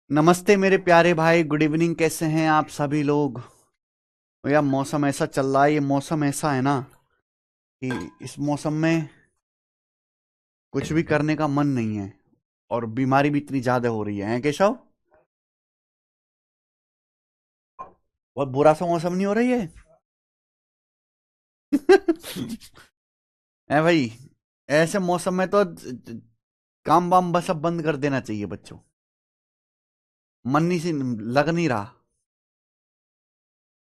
नमस्ते मेरे प्यारे भाई, गुड इवनिंग। कैसे हैं आप सभी लोग? यार मौसम ऐसा चल रहा है, ये मौसम ऐसा है ना कि इस मौसम में कुछ भी करने का मन नहीं है और बीमारी भी इतनी ज्यादा हो रही है, हैं केशव? बहुत बुरा सा मौसम नहीं हो रही है? है भाई। ऐसे मौसम में तो काम वाम बस अब बंद कर देना चाहिए बच्चों। मन नहीं से लग नहीं रहा।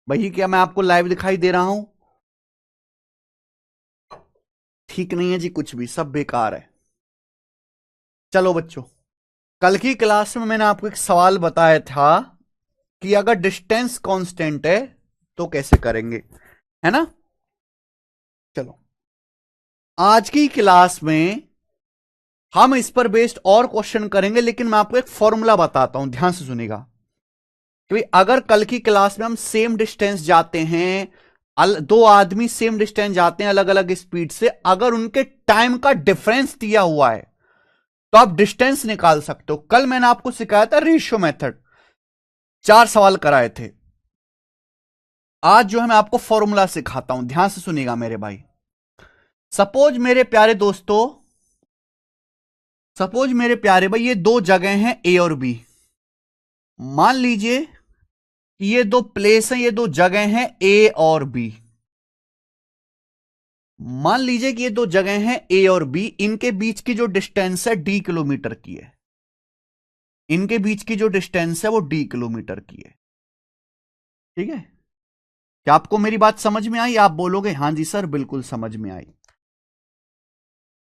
भाई क्या मैं आपको लाइव दिखाई दे रहा हूं? ठीक नहीं है जी, कुछ भी सब बेकार है। चलो बच्चों, कल की क्लास में मैंने आपको एक सवाल बताया था कि अगर डिस्टेंस कांस्टेंट है तो कैसे करेंगे, है ना? चलो, आज की क्लास में हम इस पर बेस्ड और क्वेश्चन करेंगे, लेकिन मैं आपको एक फॉर्मूला बताता हूं, ध्यान से सुनिएगा। कि अगर कल की क्लास में हम सेम डिस्टेंस जाते हैं, दो आदमी सेम डिस्टेंस जाते हैं अलग अलग स्पीड से, अगर उनके टाइम का डिफरेंस दिया हुआ है तो आप डिस्टेंस निकाल सकते हो। कल मैंने आपको सिखाया था रेशियो मेथड, 4 सवाल कराए थे। आज जो है मैं आपको फॉर्मूला सिखाता हूं, ध्यान से सुनिएगा मेरे भाई। सपोज मेरे प्यारे दोस्तों, सपोज मेरे प्यारे भाई, ये दो जगह हैं ए और बी। मान लीजिए कि ये दो प्लेस हैं, ये दो जगह हैं ए और बी। मान लीजिए कि ये दो जगह हैं ए और बी, इनके बीच की जो डिस्टेंस है डी किलोमीटर की है। इनके बीच की जो डिस्टेंस है वो डी किलोमीटर की है। ठीक है? क्या आपको मेरी बात समझ में आई? आप बोलोगे हाँ जी सर, बिल्कुल समझ में आई।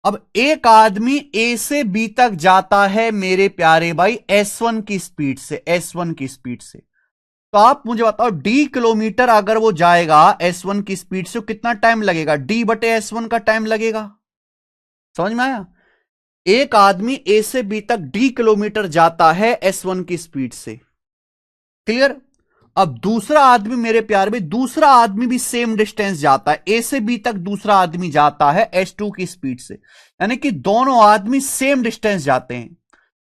अब एक आदमी ए से बी तक जाता है मेरे प्यारे भाई S1 की स्पीड से, S1 की स्पीड से। तो आप मुझे बताओ, डी किलोमीटर अगर वो जाएगा S1 की स्पीड से, कितना टाइम लगेगा? डी बटे S1 का टाइम लगेगा। समझ में आया? एक आदमी ए से बी तक डी किलोमीटर जाता है S1 की स्पीड से। क्लियर? अब दूसरा आदमी मेरे प्यार में, दूसरा आदमी भी सेम डिस्टेंस जाता है ए से बी तक, दूसरा आदमी जाता है S2 की स्पीड से। यानी कि दोनों आदमी सेम डिस्टेंस जाते हैं।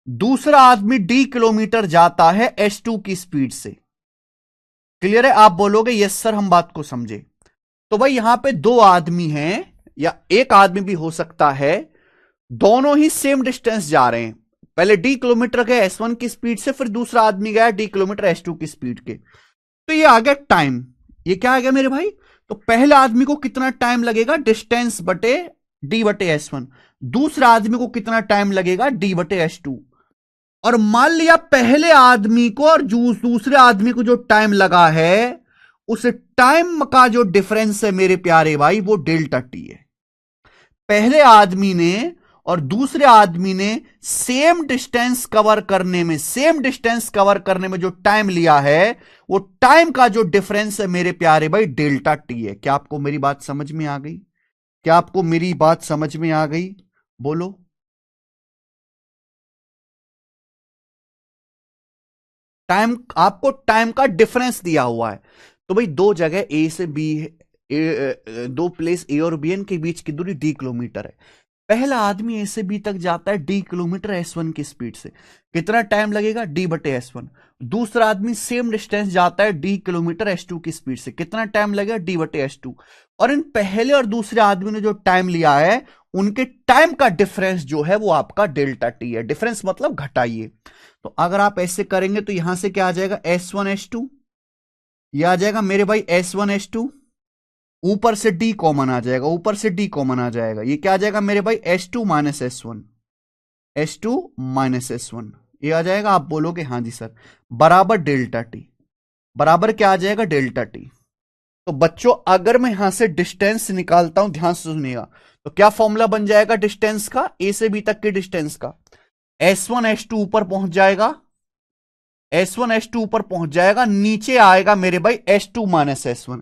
दूसरा आदमी डी किलोमीटर जाता है S2 की स्पीड से। क्लियर है? आप बोलोगे यस सर, हम बात को समझे। तो भाई यहां पे दो आदमी हैं, या एक आदमी भी हो सकता है, दोनों ही सेम डिस्टेंस जा रहे हैं। पहले डी किलोमीटर गए S1 की स्पीड से, फिर दूसरा आदमी गया डी किलोमीटर S2 की स्पीड के। तो ये आ गया टाइम। ये क्या आ गया मेरे भाई? तो पहले आदमी को कितना टाइम लगेगा? डिस्टेंस बटे डी बटे S1। दूसरा आदमी को कितना टाइम लगेगा? डी बटे S2। और मान लिया पहले आदमी को और दूसरे आदमी को जो टाइम लगा है, उस टाइम का जो डिफरेंस है मेरे प्यारे भाई, वो डेल्टा टी है। पहले आदमी ने और दूसरे आदमी ने सेम डिस्टेंस कवर करने में जो टाइम लिया है, वो टाइम का जो डिफरेंस है मेरे प्यारे भाई, डेल्टा टी है। क्या आपको मेरी बात समझ में आ गई? क्या आपको मेरी बात समझ में आ गई? बोलो। टाइम, आपको टाइम का डिफरेंस दिया हुआ है। तो भाई दो जगह ए से बी, दो प्लेस ए और बी, के बीच की दूरी डी किलोमीटर है। पहला आदमी ए से बी तक जाता है डी किलोमीटर S1 की स्पीड से, कितना टाइम लगेगा? डी बटे S1। दूसरा आदमी सेम डिस्टेंस जाता है डी किलोमीटर S2 की स्पीड से, कितना टाइम लगेगा? डी बटे S2। और इन पहले और दूसरे आदमी ने जो टाइम लिया है, उनके टाइम का डिफरेंस जो है वो आपका डेल्टा टी है। डिफरेंस मतलब घटाइए। तो अगर आप ऐसे करेंगे तो यहां से क्या आ जाएगा? S1 S2। ये आ जाएगा मेरे भाई S1 S2। ऊपर से डी कॉमन आ जाएगा, ऊपर से डी कॉमन आ जाएगा। ये क्या आ जाएगा मेरे भाई? S2 - S1। S2 - S1 ये आ जाएगा। आप बोलोगे हाँ जी सर, बराबर डेल्टा टी। बराबर क्या आ जाएगा? Delta T. तो बच्चों अगर मैं यहां से डिस्टेंस निकालता हूं, ध्यान से सुनिएगा, तो क्या फॉर्मूला बन जाएगा डिस्टेंस का? ए से बी तक के डिस्टेंस का। S1 S2 ऊपर पहुंच जाएगा, S1 S2 ऊपर पहुंच जाएगा, नीचे आएगा मेरे भाई S2 - S1।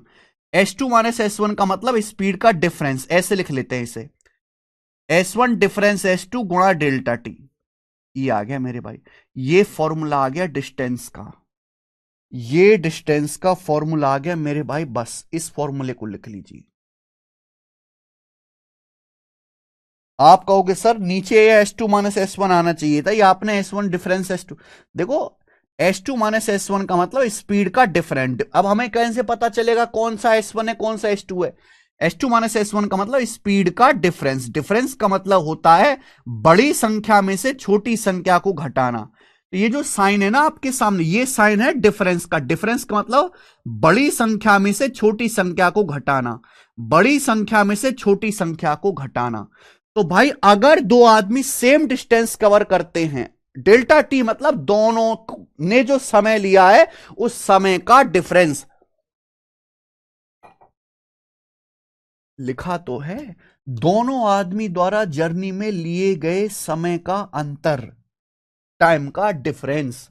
S2 - S1 का मतलब स्पीड का डिफरेंस, ऐसे लिख लेते हैं इसे। S1 डिफरेंस S2 गुणा डेल्टा टी। ये आ गया मेरे भाई, ये फॉर्मूला आ गया डिस्टेंस का। ये डिस्टेंस का फॉर्मूला आ गया मेरे भाई। बस इस फॉर्मूले को लिख लीजिए। आप कहोगे सर नीचे S2 माइनस S1 आना चाहिए था, या आपने S1 डिफरेंस S2। देखो S2 माइनस S1 का मतलब स्पीड का डिफरेंट। अब हमें कैसे पता चलेगा कौन सा S1 है कौन सा S2 है? S2 माइनस S1 का मतलब स्पीड का डिफरेंस। डिफरेंस का मतलब होता है बड़ी संख्या में से छोटी संख्या को घटाना। तो ये जो साइन है ना आपके सामने, ये साइन है डिफरेंस का। डिफरेंस का मतलब बड़ी संख्या में से छोटी संख्या को घटाना, बड़ी संख्या में से छोटी संख्या को घटाना। तो भाई अगर दो आदमी सेम डिस्टेंस कवर करते हैं, डेल्टा टी मतलब दोनों ने जो समय लिया है उस समय का डिफरेंस। लिखा तो है दोनों आदमी द्वारा जर्नी में लिए गए समय का अंतर, टाइम का डिफरेंस।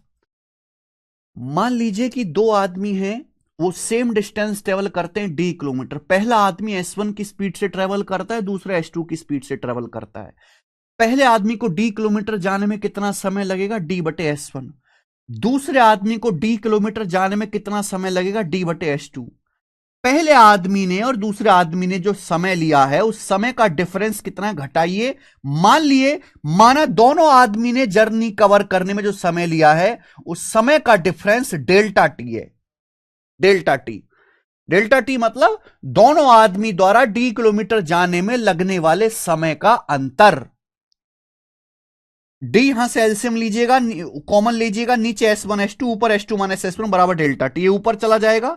मान लीजिए कि दो आदमी हैं, वो सेम डिस्टेंस ट्रेवल करते हैं D किलोमीटर। पहला आदमी S1 की स्पीड से ट्रेवल करता है, दूसरा S2 की स्पीड से ट्रेवल करता है। पहले आदमी को D किलोमीटर जाने में कितना समय लगेगा? D/S1। दूसरे आदमी को D किलोमीटर जाने में कितना समय लगेगा? D/S2। पहले आदमी ने और दूसरे आदमी ने जो समय लिया है उस समय का डिफरेंस कितना, घटाइए। माना दोनों आदमी ने जर्नी कवर करने में जो समय लिया है उस समय का डिफरेंस डेल्टा टी है। डेल्टा टी, डेल्टा टी मतलब दोनों आदमी द्वारा D किलोमीटर जाने में लगने वाले समय का अंतर। डी यहां से एलसीएम लीजिएगा, कॉमन लीजिएगा, नीचे S1 S2 ऊपर S2 माइनस S1 बराबर डेल्टा टी। ये ऊपर चला जाएगा,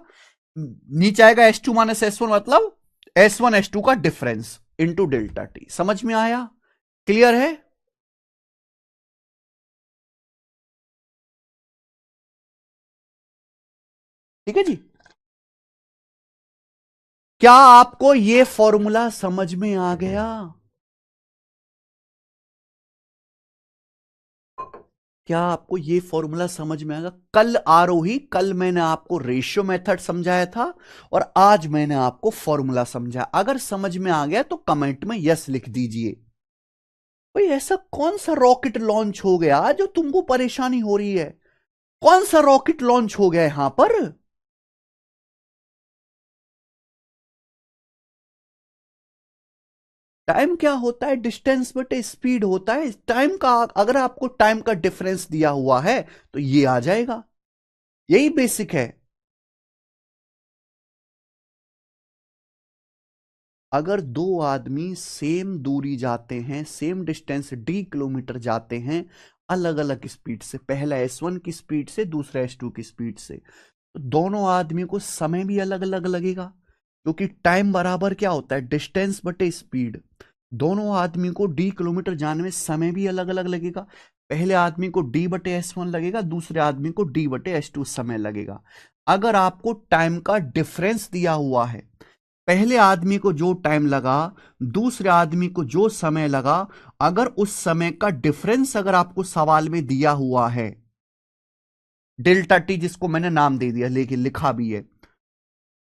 नीचे आएगा S2 माइनस S1 मतलब S1 S2 का डिफरेंस इंटू डेल्टा टी। समझ में आया? क्लियर है? ठीक है जी। क्या आपको यह फॉर्मूला समझ में आ गया? क्या आपको यह फॉर्मूला समझ में आएगा? कल आरोही, कल मैंने आपको रेशियो मेथड समझाया था और आज मैंने आपको फॉर्मूला समझाया। अगर समझ में आ गया तो कमेंट में यस लिख दीजिए। भाई ऐसा कौन सा रॉकेट लॉन्च हो गया जो तुमको परेशानी हो रही है? कौन सा रॉकेट लॉन्च हो गया यहां पर? टाइम क्या होता है? डिस्टेंस बटे स्पीड होता है। टाइम का, अगर आपको टाइम का डिफरेंस दिया हुआ है तो ये आ जाएगा। यही बेसिक है। अगर दो आदमी सेम दूरी जाते हैं, सेम डिस्टेंस D किलोमीटर जाते हैं अलग अलग स्पीड से, पहला S1 की स्पीड से दूसरा S2 की स्पीड से, तो दोनों आदमी को समय भी अलग अलग लगेगा। क्योंकि टाइम बराबर क्या होता है? डिस्टेंस बटे स्पीड। दोनों आदमी को D किलोमीटर जाने में समय भी अलग अलग लगेगा। पहले आदमी को D/S1 लगेगा, दूसरे आदमी को D/S2 समय लगेगा। अगर आपको टाइम का डिफरेंस दिया हुआ है, पहले आदमी को जो टाइम लगा, दूसरे आदमी को जो समय लगा, अगर उस समय का डिफरेंस अगर आपको सवाल में दिया हुआ है, डेल्टा टी जिसको मैंने नाम दे दिया लेकिन लिखा भी है,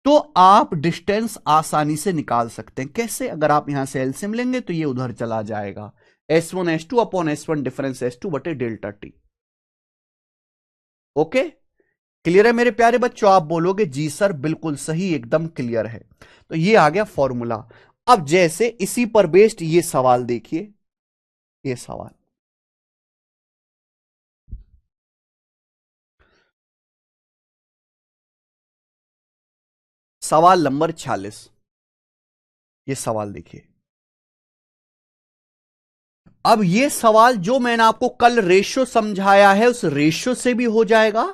तो आप डिस्टेंस आसानी से निकाल सकते हैं। कैसे? अगर आप यहां से एलसीएम लेंगे तो ये उधर चला जाएगा, S1 S2 upon S1 difference S2 बटे डेल्टा टी। ओके, क्लियर है मेरे प्यारे बच्चों? आप बोलोगे जी सर बिल्कुल सही, एकदम क्लियर है। तो ये आ गया फॉर्मूला। अब जैसे इसी पर बेस्ड ये सवाल देखिए, ये सवाल सवाल नंबर 46। ये सवाल देखिए। अब ये सवाल जो मैंने आपको कल रेशियो समझाया है उस रेशियो से भी हो जाएगा,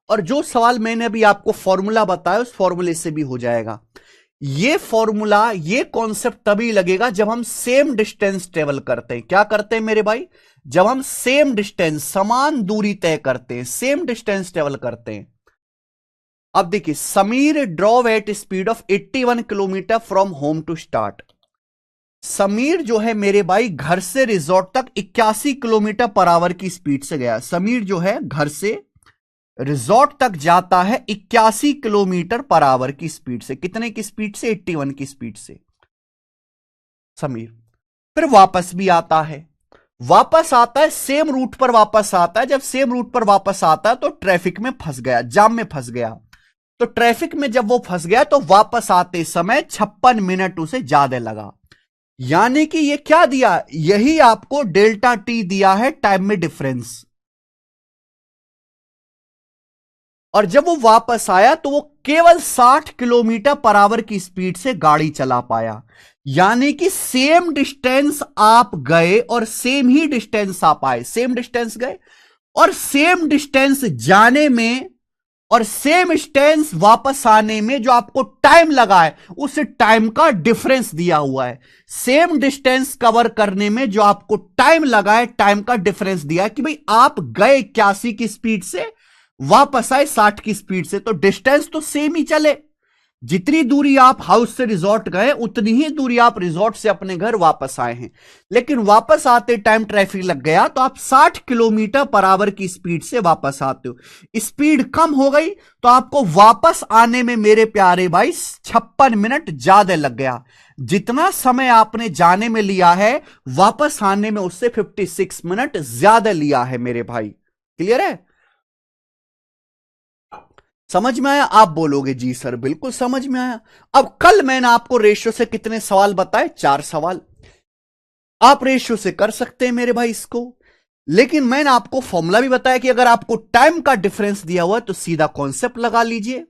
और जो सवाल मैंने अभी आपको फॉर्मूला बताया उस फॉर्मूले से भी हो जाएगा। ये फॉर्मूला, ये कॉन्सेप्ट तभी लगेगा जब हम सेम डिस्टेंस ट्रेवल करते हैं। क्या करते हैं मेरे भाई? जब हम सेम डिस्टेंस, समान दूरी तय करते हैं, सेम डिस्टेंस ट्रेवल करते हैं। अब देखिए, Sameer drove at speed of 81 kilometres from home to start. Sameer जो है मेरे भाई घर से रिजॉर्ट तक 81 किलोमीटर पर आवर की स्पीड से गया। समीर जो है घर से रिजॉर्ट तक जाता है 81 किलोमीटर पर आवर की स्पीड से। कितने की स्पीड से? 81 की स्पीड से समीर। फिर वापस भी आता है, वापस आता है सेम रूट पर वापस आता है। जब सेम रूट पर वापस आता है तो ट्रैफिक में फंस गया, जाम में फंस गया। तो ट्रैफिक में जब वो फंस गया तो वापस आते समय 56 मिनट उसे ज्यादा लगा। यानी कि ये क्या दिया, यही आपको डेल्टा टी दिया है टाइम में डिफरेंस। और जब वो वापस आया तो वो केवल 60 किलोमीटर पर आवर की स्पीड से गाड़ी चला पाया। यानी कि सेम डिस्टेंस आप गए और सेम ही डिस्टेंस आप आए, सेम डिस्टेंस गए और सेम डिस्टेंस जाने में और सेम डिस्टेंस वापस आने में जो आपको टाइम लगा है उस टाइम का डिफरेंस दिया हुआ है। सेम डिस्टेंस कवर करने में जो आपको टाइम लगा है, टाइम का डिफरेंस दिया है कि भाई आप गए 81 की स्पीड से, वापस आए 60 की स्पीड से, तो डिस्टेंस तो सेम ही चले। जितनी दूरी आप हाउस से रिजॉर्ट गए उतनी ही दूरी आप रिजॉर्ट से अपने घर वापस आए हैं। लेकिन वापस आते टाइम ट्रैफिक लग गया तो आप 60 किलोमीटर पर आवर की स्पीड से वापस आते हो। स्पीड कम हो गई तो आपको वापस आने में मेरे प्यारे भाई 56 मिनट ज्यादा लग गया। जितना समय आपने जाने में लिया है वापस आने में उससे 56 मिनट ज्यादा लिया है मेरे भाई। क्लियर है? समझ में आया? आप बोलोगे जी सर बिल्कुल समझ में आया। अब कल मैंने आपको रेशियो से कितने सवाल बताए? 4 सवाल। आप रेशियो से कर सकते हैं मेरे भाई इसको, लेकिन मैंने आपको फॉर्मूला भी बताया कि अगर आपको टाइम का डिफरेंस दिया हुआ है तो सीधा कॉन्सेप्ट लगा लीजिए।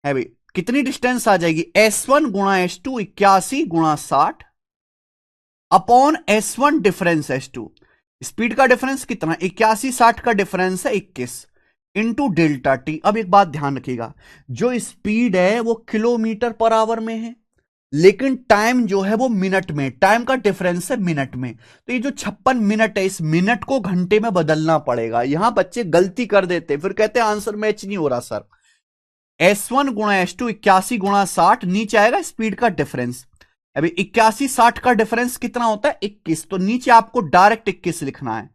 है भाई, कितनी डिस्टेंस आ जाएगी? S1 गुणा S2 81 गुणा 60 upon S1 difference S2। Speed का डिफरेंस कितना? 81, 60 का डिफरेंस है 21 इंटू डेल्टा टी। अब एक बात ध्यान रखिएगा, जो स्पीड है वो किलोमीटर पर आवर में है, लेकिन टाइम जो है वो मिनट में, टाइम का डिफरेंस है मिनट में। तो ये जो 56 मिनट है इस मिनट को घंटे में बदलना पड़ेगा। यहां बच्चे गलती कर देते फिर कहते हैं आंसर मैच नहीं हो रहा सर। S1 गुणा S2 81 गुणा 60, नीचे आएगा स्पीड का डिफरेंस। अभी 81 60 का डिफरेंस कितना होता है? 21, तो नीचे आपको डायरेक्ट 21 लिखना है।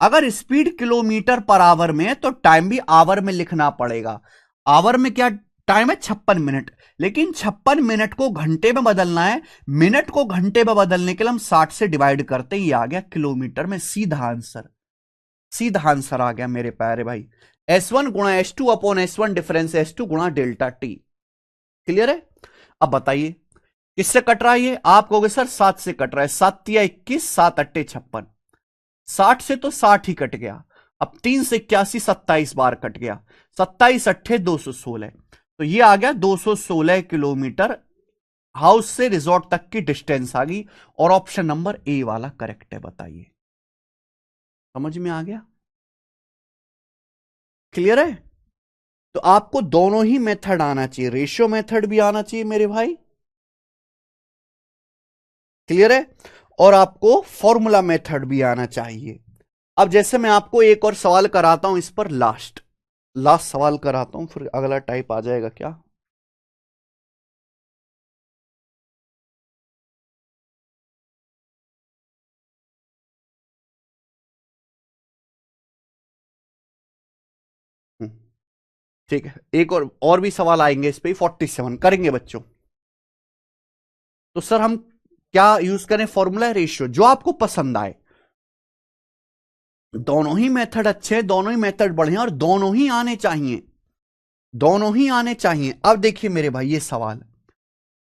अगर स्पीड किलोमीटर पर आवर में है तो टाइम भी आवर में लिखना पड़ेगा। आवर में क्या टाइम है? 56 मिनट, लेकिन 56 मिनट को घंटे में बदलना है। मिनट को घंटे में बदलने के लिए हम 60 से डिवाइड करते ही आ गया किलोमीटर में। सीधा आंसर, सीधा आंसर आ गया मेरे प्यारे भाई। S1 गुणा S2 upon S1 difference S2 गुणा डेल्टा टी। क्लियर है? अब बताइए किससे कट रहा है ये? आप कहोगे सर 7 से कट रहा है। 7 या 21, 7 अट्टे 56, 60 से तो 60 ही कट गया। अब 3 से 81 27 बार कट गया, 27 अट्ठे 216, तो ये आ गया 216 किलोमीटर हाउस से रिजॉर्ट तक की डिस्टेंस आ गई। और ऑप्शन नंबर ए वाला करेक्ट है। बताइए, समझ में आ गया? क्लियर है? तो आपको दोनों ही मेथड आना चाहिए, रेशियो मेथड भी आना चाहिए मेरे भाई। क्लियर है? और आपको फॉर्मूला मेथड भी आना चाहिए। अब जैसे मैं आपको एक और सवाल कराता हूं इस पर, लास्ट सवाल कराता हूं, फिर अगला टाइप आ जाएगा क्या? ठीक है, एक और भी सवाल आएंगे इस पे। 47 करेंगे बच्चों। तो सर हम क्या यूज करें? फॉर्मूला, रेशियो, जो आपको पसंद आए। दोनों ही मेथड अच्छे हैं, दोनों ही मेथड बढ़िया और दोनों ही आने चाहिए, दोनों ही आने चाहिए। अब देखिए मेरे भाई ये सवाल,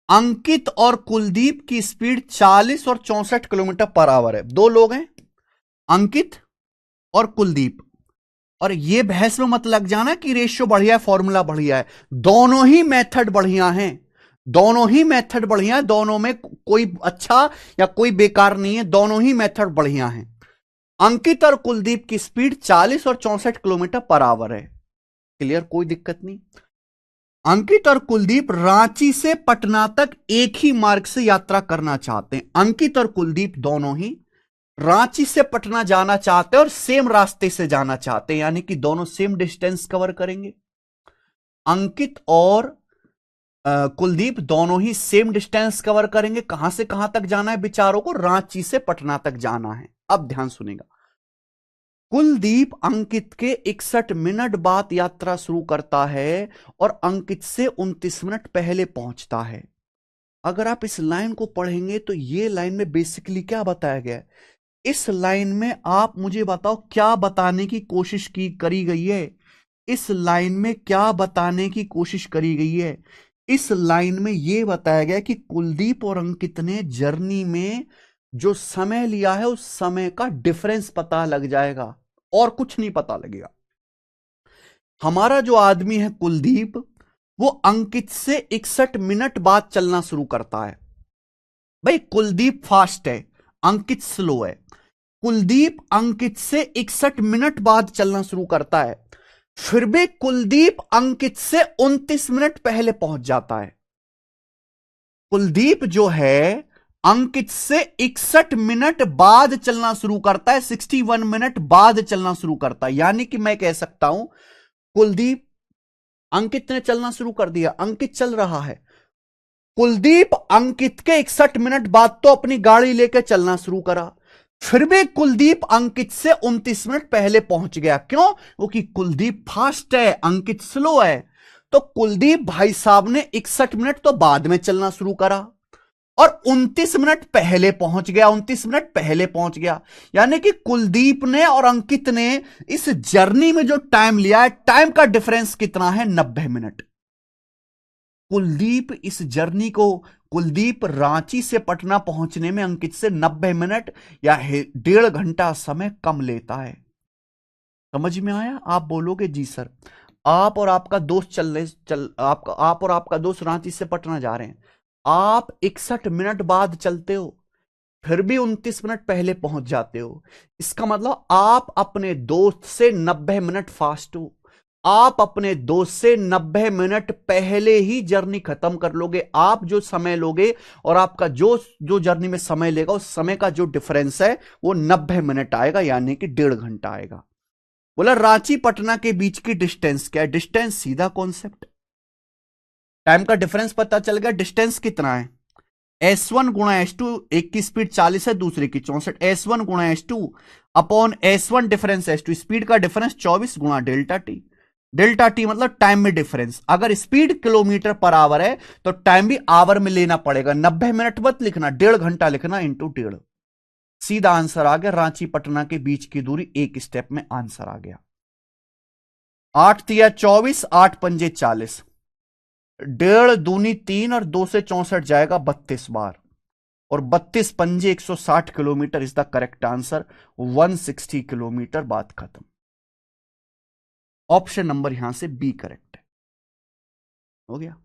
अंकित और कुलदीप की स्पीड 40 और 64 किलोमीटर पर आवर है। दो लोग हैं, अंकित और कुलदीप। और ये बहस में मत लग जाना कि रेशियो बढ़िया है फॉर्मूला बढ़िया है। दोनों ही मेथड बढ़िया हैं, दोनों ही मेथड बढ़िया है, दोनों में कोई अच्छा या कोई बेकार नहीं है, दोनों ही मेथड बढ़िया हैं। अंकित और कुलदीप की स्पीड 40 और 64 किलोमीटर पर आवर है। क्लियर? कोई दिक्कत नहीं। अंकित और कुलदीप रांची से पटना तक एक ही मार्ग से यात्रा करना चाहते हैं। अंकित और कुलदीप दोनों ही रांची से पटना जाना चाहते हैं और सेम रास्ते से जाना चाहते हैं, यानी कि दोनों सेम डिस्टेंस कवर करेंगे। अंकित और कुलदीप दोनों ही सेम डिस्टेंस कवर करेंगे। कहां से कहां तक जाना है बिचारों को? रांची से पटना तक जाना है। अब ध्यान सुनेगा, कुलदीप अंकित के 61 मिनट बाद यात्रा शुरू करता है और अंकित से 29 मिनट पहले पहुंचता है। अगर आप इस लाइन को पढ़ेंगे तो ये लाइन में बेसिकली क्या बताया गया है? इस लाइन में आप मुझे बताओ क्या बताने की कोशिश करी गई है? इस लाइन में क्या बताने की कोशिश करी गई है? इस लाइन में यह बताया गया कि कुलदीप और अंकित ने जर्नी में जो समय लिया है उस समय का डिफरेंस पता लग जाएगा और कुछ नहीं पता लगेगा। हमारा जो आदमी है कुलदीप, वो अंकित से 61 मिनट बाद चलना शुरू करता है। भाई कुलदीप फास्ट है, अंकित स्लो है। कुलदीप अंकित से 61 मिनट बाद चलना शुरू करता है, फिर भी कुलदीप अंकित से 29 मिनट पहले पहुंच जाता है। कुलदीप जो है अंकित से 61 मिनट बाद चलना शुरू करता है, 61 मिनट बाद चलना शुरू करता है। यानी कि मैं कह सकता हूं कुलदीप, अंकित ने चलना शुरू कर दिया, अंकित चल रहा है, कुलदीप अंकित के 61 मिनट बाद तो अपनी गाड़ी लेकर चलना शुरू करा, फिर भी कुलदीप अंकित से 29 मिनट पहले पहुंच गया। क्यों? क्योंकि कुलदीप फास्ट है, अंकित स्लो है। तो कुलदीप भाई साहब ने 61 मिनट तो बाद में चलना शुरू करा और 29 मिनट पहले पहुंच गया, 29 मिनट पहले पहुंच गया। यानी कि कुलदीप ने और अंकित ने इस जर्नी में जो टाइम लिया है, टाइम का डिफरेंस कितना है? 90 मिनट। कुलदीप इस जर्नी को, कुलदीप रांची से पटना पहुंचने में अंकित से 90 मिनट या 1.5 घंटा समय कम लेता है। समझ में आया? आप बोलोगे जी सर। आप और आपका दोस्त आप और आपका दोस्त रांची से पटना जा रहे हैं, आप 61 मिनट बाद चलते हो, फिर भी 29 मिनट पहले पहुंच जाते हो। इसका मतलब आप अपने दोस्त से 90 मिनट फास्ट हो। आप अपने दोस्त से 90 मिनट पहले ही जर्नी खत्म कर लोगे। आप जो समय लोगे और आपका जो जो जर्नी में समय लेगा, उस समय का जो डिफरेंस है वो 90 मिनट आएगा, यानी कि 1.5 घंटा आएगा। बोला रांची पटना के बीच की डिस्टेंस क्या है? डिस्टेंस सीधा कॉन्सेप्ट, टाइम का डिफरेंस पता चल गया। डिस्टेंस कितना है? S1 गुणा S2, एक की स्पीड 40 है, दूसरे की 64। S1 गुणा S2 upon S1 difference S2, speed का डिफरेंस 24 गुणा डेल्टा टी। डेल्टा टी मतलब टाइम में डिफरेंस। अगर स्पीड किलोमीटर पर आवर है तो टाइम भी आवर में लेना पड़ेगा। 90 मिनट मत लिखना, 1.5 घंटा लिखना, इंटू 1.5। सीधा आंसर आ गया। रांची पटना के बीच की दूरी एक स्टेप में आंसर आ गया। 8 तिया 24, 8 पंजे 40, 1.5 दूनी 3 और 2 से 64 जाएगा 32 बार, और 32 पंजे 160 kilometre is the correct answer. 160 kilometre, बात खत्म। ऑप्शन नंबर यहां से बी करेक्ट है। हो गया।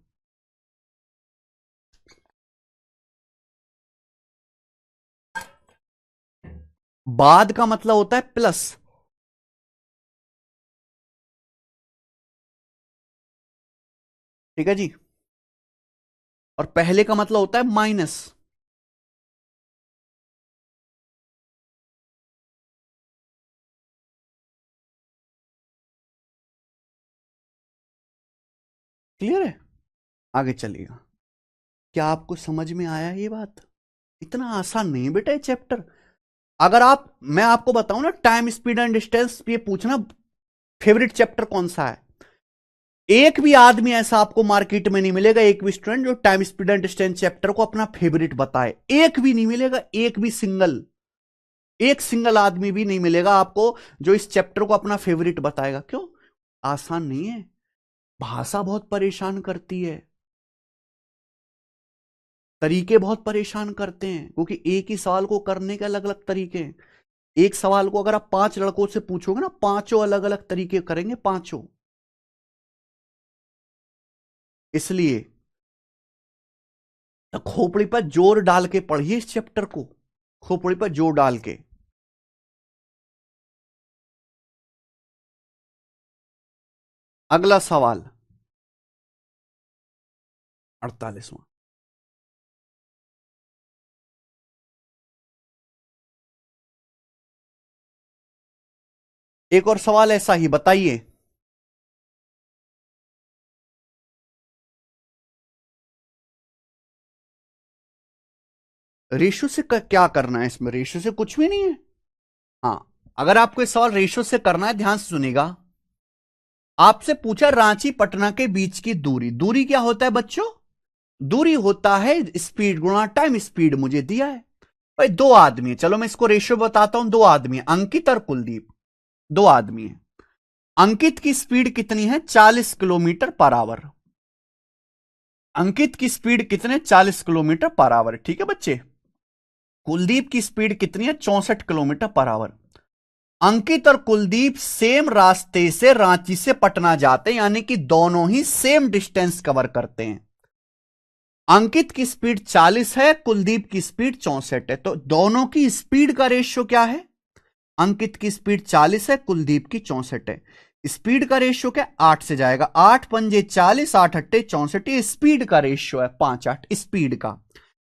बाद का मतलब होता है प्लस, ठीक है जी, और पहले का मतलब होता है माइनस। क्लियर है? आगे चलिएगा। क्या आपको समझ में आया ये बात? इतना आसान नहीं है बेटा ये चैप्टर। अगर मैं आपको बताऊं ना, टाइम स्पीड एंड डिस्टेंस, ये पूछना फेवरेट चैप्टर कौन सा है, एक भी आदमी ऐसा आपको मार्केट में नहीं मिलेगा, एक भी स्टूडेंट जो time speed and distance chapter को अपना फेवरेट बताए। एक भी नहीं मिलेगा, एक भी एक सिंगल आदमी भी नहीं मिलेगा आपको जो इस चैप्टर को अपना फेवरेट बताएगा। क्यों? आसान नहीं है, भाषा बहुत परेशान करती है, तरीके बहुत परेशान करते हैं, क्योंकि एक ही सवाल को करने के अलग अलग तरीके हैं। एक सवाल को अगर आप 5 लड़कों से पूछोगे ना, पांचों अलग अलग तरीके करेंगे, पांचों। इसलिए तो खोपड़ी पर जोर डाल के पढ़िए इस चैप्टर को, खोपड़ी पर जोर डाल के। अगला सवाल 48वां। एक और सवाल ऐसा ही, बताइए। रेशो से क्या करना है इसमें? रेशो से कुछ भी नहीं है। हाँ, अगर आपको इस सवाल रेशो से करना है, ध्यान से सुनिएगा। आपसे पूछा रांची पटना के बीच की दूरी। दूरी क्या होता है बच्चों? दूरी होता है स्पीड गुणा टाइम। स्पीड मुझे दिया है भाई, दो आदमी है, चलो मैं इसको रेशियो बताता हूं। दो आदमी है, अंकित और कुलदीप, दो आदमी है। अंकित की स्पीड कितनी है? 40 किलोमीटर पर आवर। अंकित की स्पीड कितने 40 किलोमीटर पर आवर, ठीक है बच्चे। कुलदीप की स्पीड कितनी है 64 किलोमीटर पर आवर। अंकित और कुलदीप सेम रास्ते से रांची से पटना जाते हैं, यानी कि दोनों ही सेम डिस्टेंस कवर करते हैं। अंकित की स्पीड 40 है, कुलदीप की स्पीड 64 है, तो दोनों की स्पीड का रेशियो क्या है। अंकित की स्पीड 40 है, कुलदीप की 64 है। स्पीड का रेशियो क्या, 8 से जाएगा, 8 पंजे 40, 8 अट्टे 64, ये स्पीड का रेशियो है 5-8 स्पीड का।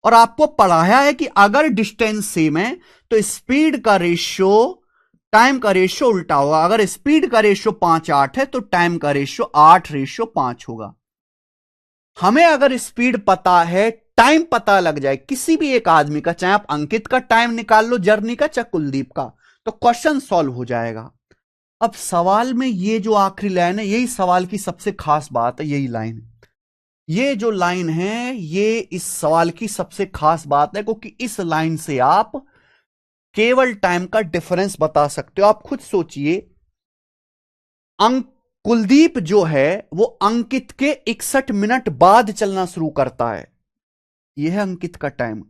और आपको पढ़ाया है कि अगर डिस्टेंस सेम है तो स्पीड का रेशियो टाइम का रेशियो उल्टा होगा। अगर स्पीड का रेशियो 5-8 है तो टाइम का रेशियो 8:5 होगा। हमें अगर स्पीड पता है, टाइम पता लग जाए किसी भी एक आदमी का, चाहे आप अंकित का टाइम निकाल लो जर्नी का, चाहे कुलदीप का, तो क्वेश्चन सॉल्व हो जाएगा। अब सवाल में ये जो आखिरी लाइन है, यही सवाल की सबसे खास बात है, यही लाइन। ये जो लाइन है ये इस सवाल की सबसे खास बात है, क्योंकि इस लाइन से आप केवल टाइम का डिफरेंस बता सकते हो। आप खुद सोचिए, कुलदीप जो है वो अंकित के 61 मिनट बाद चलना शुरू करता है। यह है अंकित का टाइम।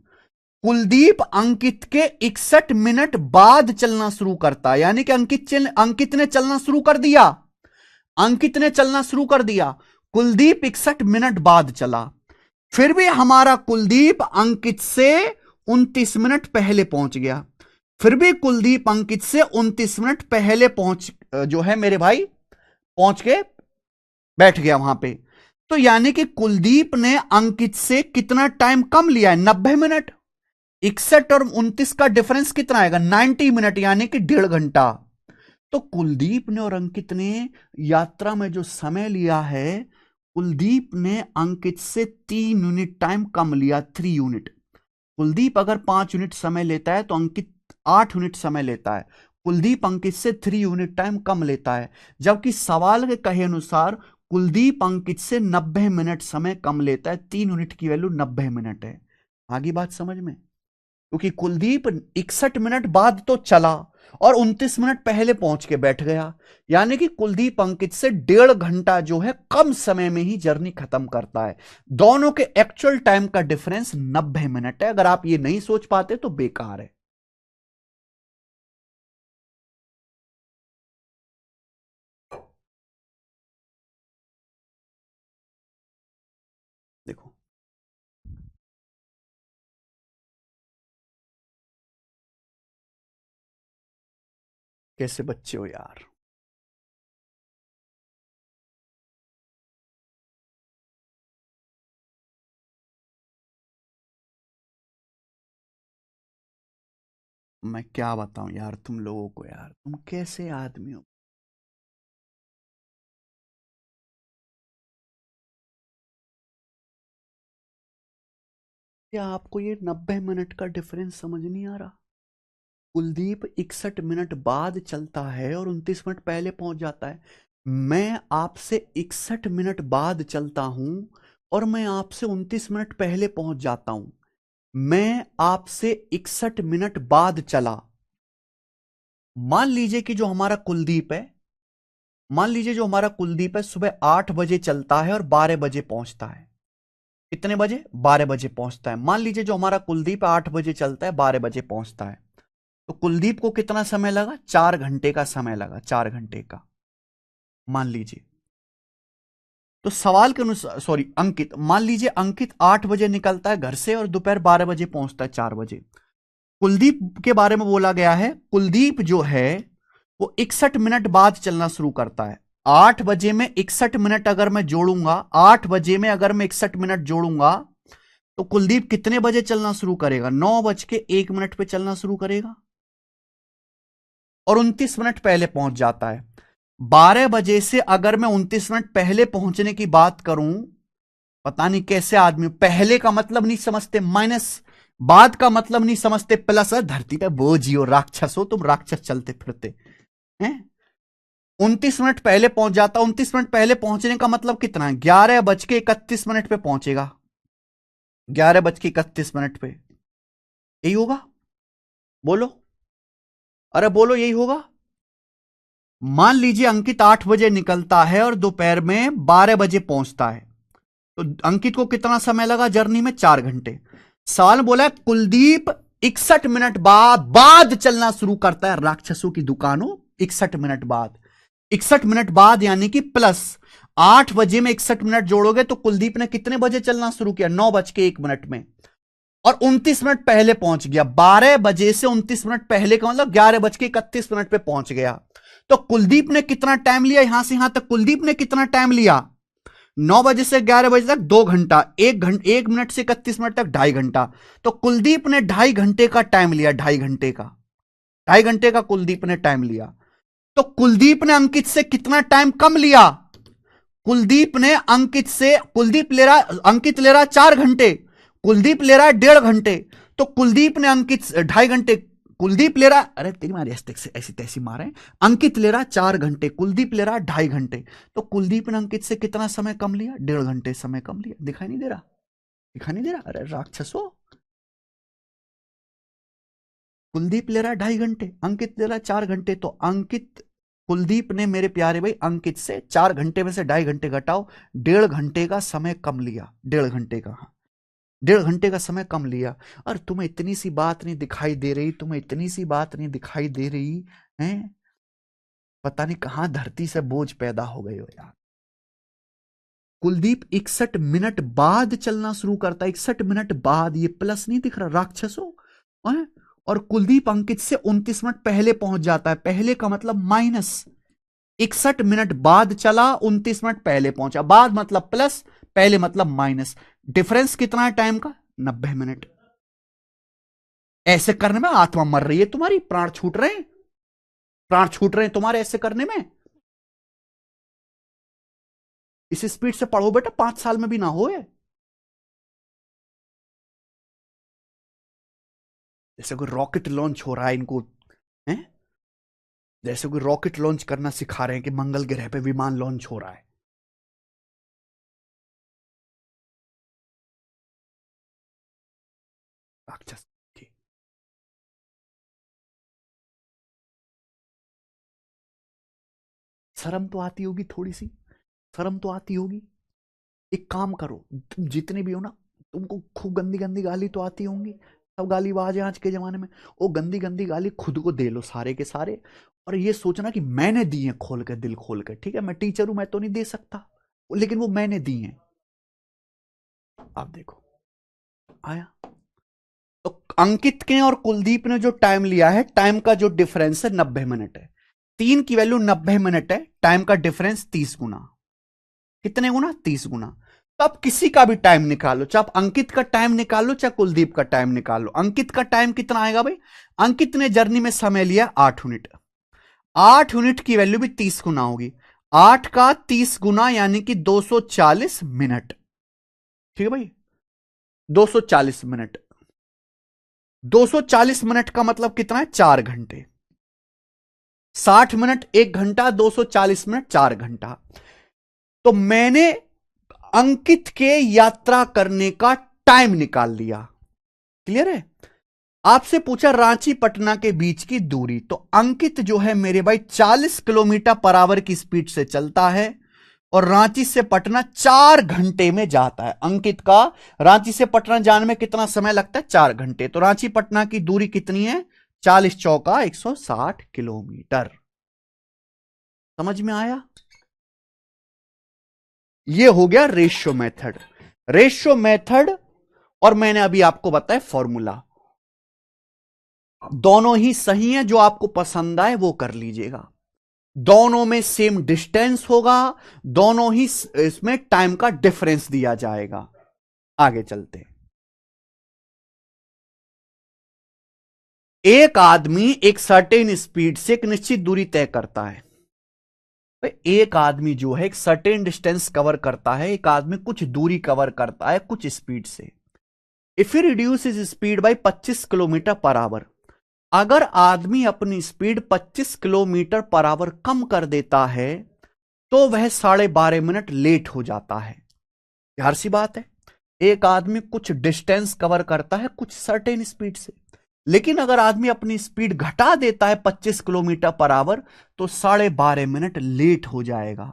कुलदीप अंकित के 61 मिनट बाद चलना शुरू करता है, यानी कि अंकित ने चलना शुरू कर दिया। अंकित ने चलना शुरू कर दिया, कुलदीप 61 मिनट बाद चला। फिर भी हमारा कुलदीप अंकित से 29 मिनट पहले पहुंच गया। फिर भी कुलदीप अंकित से 29 मिनट पहले जो है मेरे भाई पहुंच के बैठ गया वहां पे। तो यानी कि कुलदीप ने अंकित से कितना टाइम कम लिया है, 90 मिनट। 61 और 29 का डिफरेंस कितना आएगा, 90 मिनट, यानी कि 1.5 घंटा। तो कुलदीप ने और अंकित ने यात्रा में जो समय लिया है, कुलदीप ने अंकित से 3 यूनिट टाइम कम लिया, 3 यूनिट। कुलदीप अगर 5 यूनिट समय लेता है तो अंकित 8 यूनिट समय लेता है। कुलदीप अंकित से 3 यूनिट टाइम कम लेता है, जबकि सवाल के कहे अनुसार कुलदीप अंकित से 90 मिनट समय कम लेता है। 3 यूनिट की वैल्यू 90 मिनट है। आगे बात समझ में, क्योंकि कुलदीप 61 मिनट बाद तो चला और 29 मिनट पहले पहुंच के बैठ गया, यानी कि कुलदीप अंकित से 1.5 घंटा जो है कम समय में ही जर्नी खत्म करता है। दोनों के एक्चुअल टाइम का डिफरेंस 90 मिनट है। अगर आप ये नहीं सोच पाते तो बेकार है। देखो, कैसे बच्चे हो यार। मैं क्या बताऊं यार तुम लोगों को, यार तुम कैसे आदमी हो। क्या आपको ये 90 मिनट का डिफरेंस समझ नहीं आ रहा। कुलदीप 61 मिनट बाद चलता है और 29 मिनट पहले पहुंच जाता है। मैं आपसे 61 मिनट बाद चलता हूं और मैं आपसे 29 मिनट पहले पहुंच जाता हूं। मैं आपसे 61 मिनट बाद चला। मान लीजिए कि जो हमारा कुलदीप है, मान लीजिए जो हमारा कुलदीप है सुबह 8 बजे चलता है और 12 बजे पहुंचता है। कितने बजे, 12 बजे पहुंचता है। मान लीजिए जो हमारा कुलदीप 8 बजे चलता है, 12 बजे पहुंचता है, तो कुलदीप को कितना समय लगा, 4 घंटे का समय लगा, 4 घंटे का मान लीजिए। तो सवाल के अनुसार, सॉरी अंकित, मान लीजिए अंकित 8 बजे निकलता है घर से और दोपहर 12 बजे पहुंचता है, 4 बजे। कुलदीप के बारे में बोला गया है, कुलदीप जो है वो 61 मिनट बाद चलना शुरू करता है। 8 बजे में 61 मिनट अगर मैं जोड़ूंगा, 8 बजे में अगर मैं 61 मिनट जोड़ूंगा, तो कुलदीप कितने बजे चलना शुरू करेगा, 9:01 पे चलना शुरू करेगा और 29 मिनट पहले पहुंच जाता है। 12 बजे से अगर मैं 29 मिनट पहले पहुंचने की बात करूं, पता नहीं कैसे आदमी पहले का मतलब नहीं समझते, माइनस बाद का मतलब नहीं समझते, प्लस धरती पे बोझ हो, राक्षस हो तुम, राक्षस चलते फिरते हैं। 29 मिनट पहले पहुंच जाता, 29 मिनट पहले पहुंचने का मतलब कितना है, 11:31 पे पहुंचेगा, 11:31 पे। यही होगा, बोलो, अरे बोलो, यही होगा। मान लीजिए अंकित 8 बजे निकलता है और दोपहर में 12 बजे पहुंचता है। तो अंकित को कितना समय लगा जर्नी में? 4 घंटे। सवाल बोला कुलदीप 61 मिनट बाद चलना शुरू करता है राक्षसों की दुकानों। 61 मिनट बाद, 61 मिनट बाद यानी कि प्लस 8 बजे में 61 मिनट जोड़ोगे तो कुलदीप ने कितने बजे चलना शुरू किया? 9:01 में, और 29 मिनट पहले पहुंच गया। 12 बजे से 29 मिनट पहले का मतलब 11:31 पे पहुंच गया। तो कुलदीप ने कितना टाइम लिया यहां से यहां तक? कुलदीप ने कितना टाइम लिया? 9 बजे से 11 बजे तक 2 घंटा, 1 मिनट से 31 मिनट तक 2.5 घंटा। तो कुलदीप ने 2.5 घंटे का टाइम लिया, 2.5 घंटे का, 2.5 घंटे का कुलदीप ने टाइम लिया। तो कुलदीप ने अंकित से कितना टाइम कम लिया? कुलदीप अंकित ले रहा 4 घंटे, कुलदीप ले रहा है 1.5 घंटे। तो कुलदीप ने अंकित 2.5 घंटे, कुलदीप ले रहा, अरे तेरी मारी ऐसी तैसी मारे, अंकित ले रहा 4 घंटे, कुलदीप ले रहा 2.5 घंटे। तो कुलदीप ने अंकित से कितना समय कम लिया? 1.5 घंटे समय कम लिया। दिखाई नहीं दे रहा? दिखाई नहीं दे रहा? अरे राक्षसो, कुलदीप ले रहा 2.5 घंटे, अंकित ले रहा 4 घंटे। तो कुलदीप ने मेरे प्यारे भाई अंकित से 4 घंटे में से 2.5 घंटे घटाओ, 1.5 घंटे का समय कम लिया। 1.5 घंटे का, 1.5 घंटे का समय कम लिया। और तुम्हें इतनी सी बात नहीं दिखाई दे रही? तुम्हें इतनी सी बात नहीं दिखाई दे रही है? पता नहीं कहां धरती से बोझ पैदा हो गए हो यार। कुलदीप 61 मिनट बाद चलना शुरू करता है, 61 मिनट बाद। ये प्लस नहीं दिख रहा राक्षसों? और कुलदीप अंकित से 29 मिनट पहले पहुंच जाता है। पहले का मतलब माइनस, 61 मिनट बाद चला, 29 मिनट पहले पहुंचा। बाद मतलब प्लस, पहले मतलब माइनस। डिफरेंस कितना है टाइम का? 90 मिनट। ऐसे करने में आत्मा मर रही है तुम्हारी, प्राण छूट रहे हैं, प्राण छूट रहे हैं तुम्हारे ऐसे करने में। इस स्पीड से पढ़ो बेटा, 5 साल में भी ना हो। जैसे कोई रॉकेट लॉन्च हो रहा है इनको, है जैसे कोई रॉकेट लॉन्च करना सिखा रहे हैं कि मंगल ग्रह पे विमान लॉन्च हो रहा है। राक्षस की शर्म तो आती होगी, थोड़ी सी शर्म तो आती होगी। एक काम करो, तुम जितने भी हो ना, तुमको खूब गंदी गंदी गाली तो आती होंगी, सब गालीबाज है आज के जमाने में। वो गंदी गंदी गाली खुद को दे लो सारे के सारे, और ये सोचना कि मैंने दी है खोल के, दिल खोल के। ठीक है, मैं टीचर हूं, मैं तो नहीं दे सकता, लेकिन वो मैंने दी है। आप देखो आया। तो अंकित के और कुलदीप ने जो टाइम लिया है, टाइम का जो डिफरेंस है 90 मिनट है। 3 की वैल्यू 90 मिनट है, टाइम का डिफरेंस 30 गुना। कितने गुना? 30 गुना। तो आप किसी का भी टाइम निकालो, चाहे आप अंकित का टाइम निकालो चाहे कुलदीप का टाइम निकालो। अंकित का टाइम कितना आएगा भाई? अंकित ने जर्नी में समय लिया 8 यूनिट। 8 यूनिट की वैल्यू भी 30 गुना होगी। 8 का 30 गुना यानी कि 240 मिनट। ठीक है भाई, 240 मिनट। 240 मिनट का मतलब कितना है? 4 घंटे। 60 मिनट 1 घंटा, 240 मिनट 4 घंटा। तो मैंने अंकित के यात्रा करने का टाइम निकाल लिया। क्लियर है? आपसे पूछा रांची पटना के बीच की दूरी, तो अंकित जो है मेरे भाई 40 किलोमीटर पर आवर की स्पीड से चलता है, और रांची से पटना 4 घंटे में जाता है। अंकित का रांची से पटना जाने में कितना समय लगता है? 4 घंटे। तो रांची पटना की दूरी कितनी है? 40 चौका 160 किलोमीटर। समझ में आया? ये हो गया रेशियो मेथड। रेशियो मेथड, और मैंने अभी आपको बताया फॉर्मूला। दोनों ही सही है, जो आपको पसंद आए वो कर लीजिएगा। दोनों में सेम डिस्टेंस होगा, दोनों ही इसमें टाइम का डिफरेंस दिया जाएगा। आगे चलते हैं। एक आदमी एक सर्टेन स्पीड से एक निश्चित दूरी तय करता है। एक आदमी जो है एक सर्टेन डिस्टेंस कवर करता है, एक आदमी कुछ दूरी कवर करता है कुछ स्पीड से। If he reduce is speed by 25 kilometre per hour, अगर आदमी अपनी स्पीड 25 किलोमीटर पर आवर कम कर देता है तो वह 12.5 मिनट लेट हो जाता है। यार सी बात है, एक आदमी कुछ डिस्टेंस कवर करता है कुछ सर्टेन स्पीड से, लेकिन अगर आदमी अपनी स्पीड घटा देता है 25 किलोमीटर पर आवर तो 12.5 मिनट लेट हो जाएगा।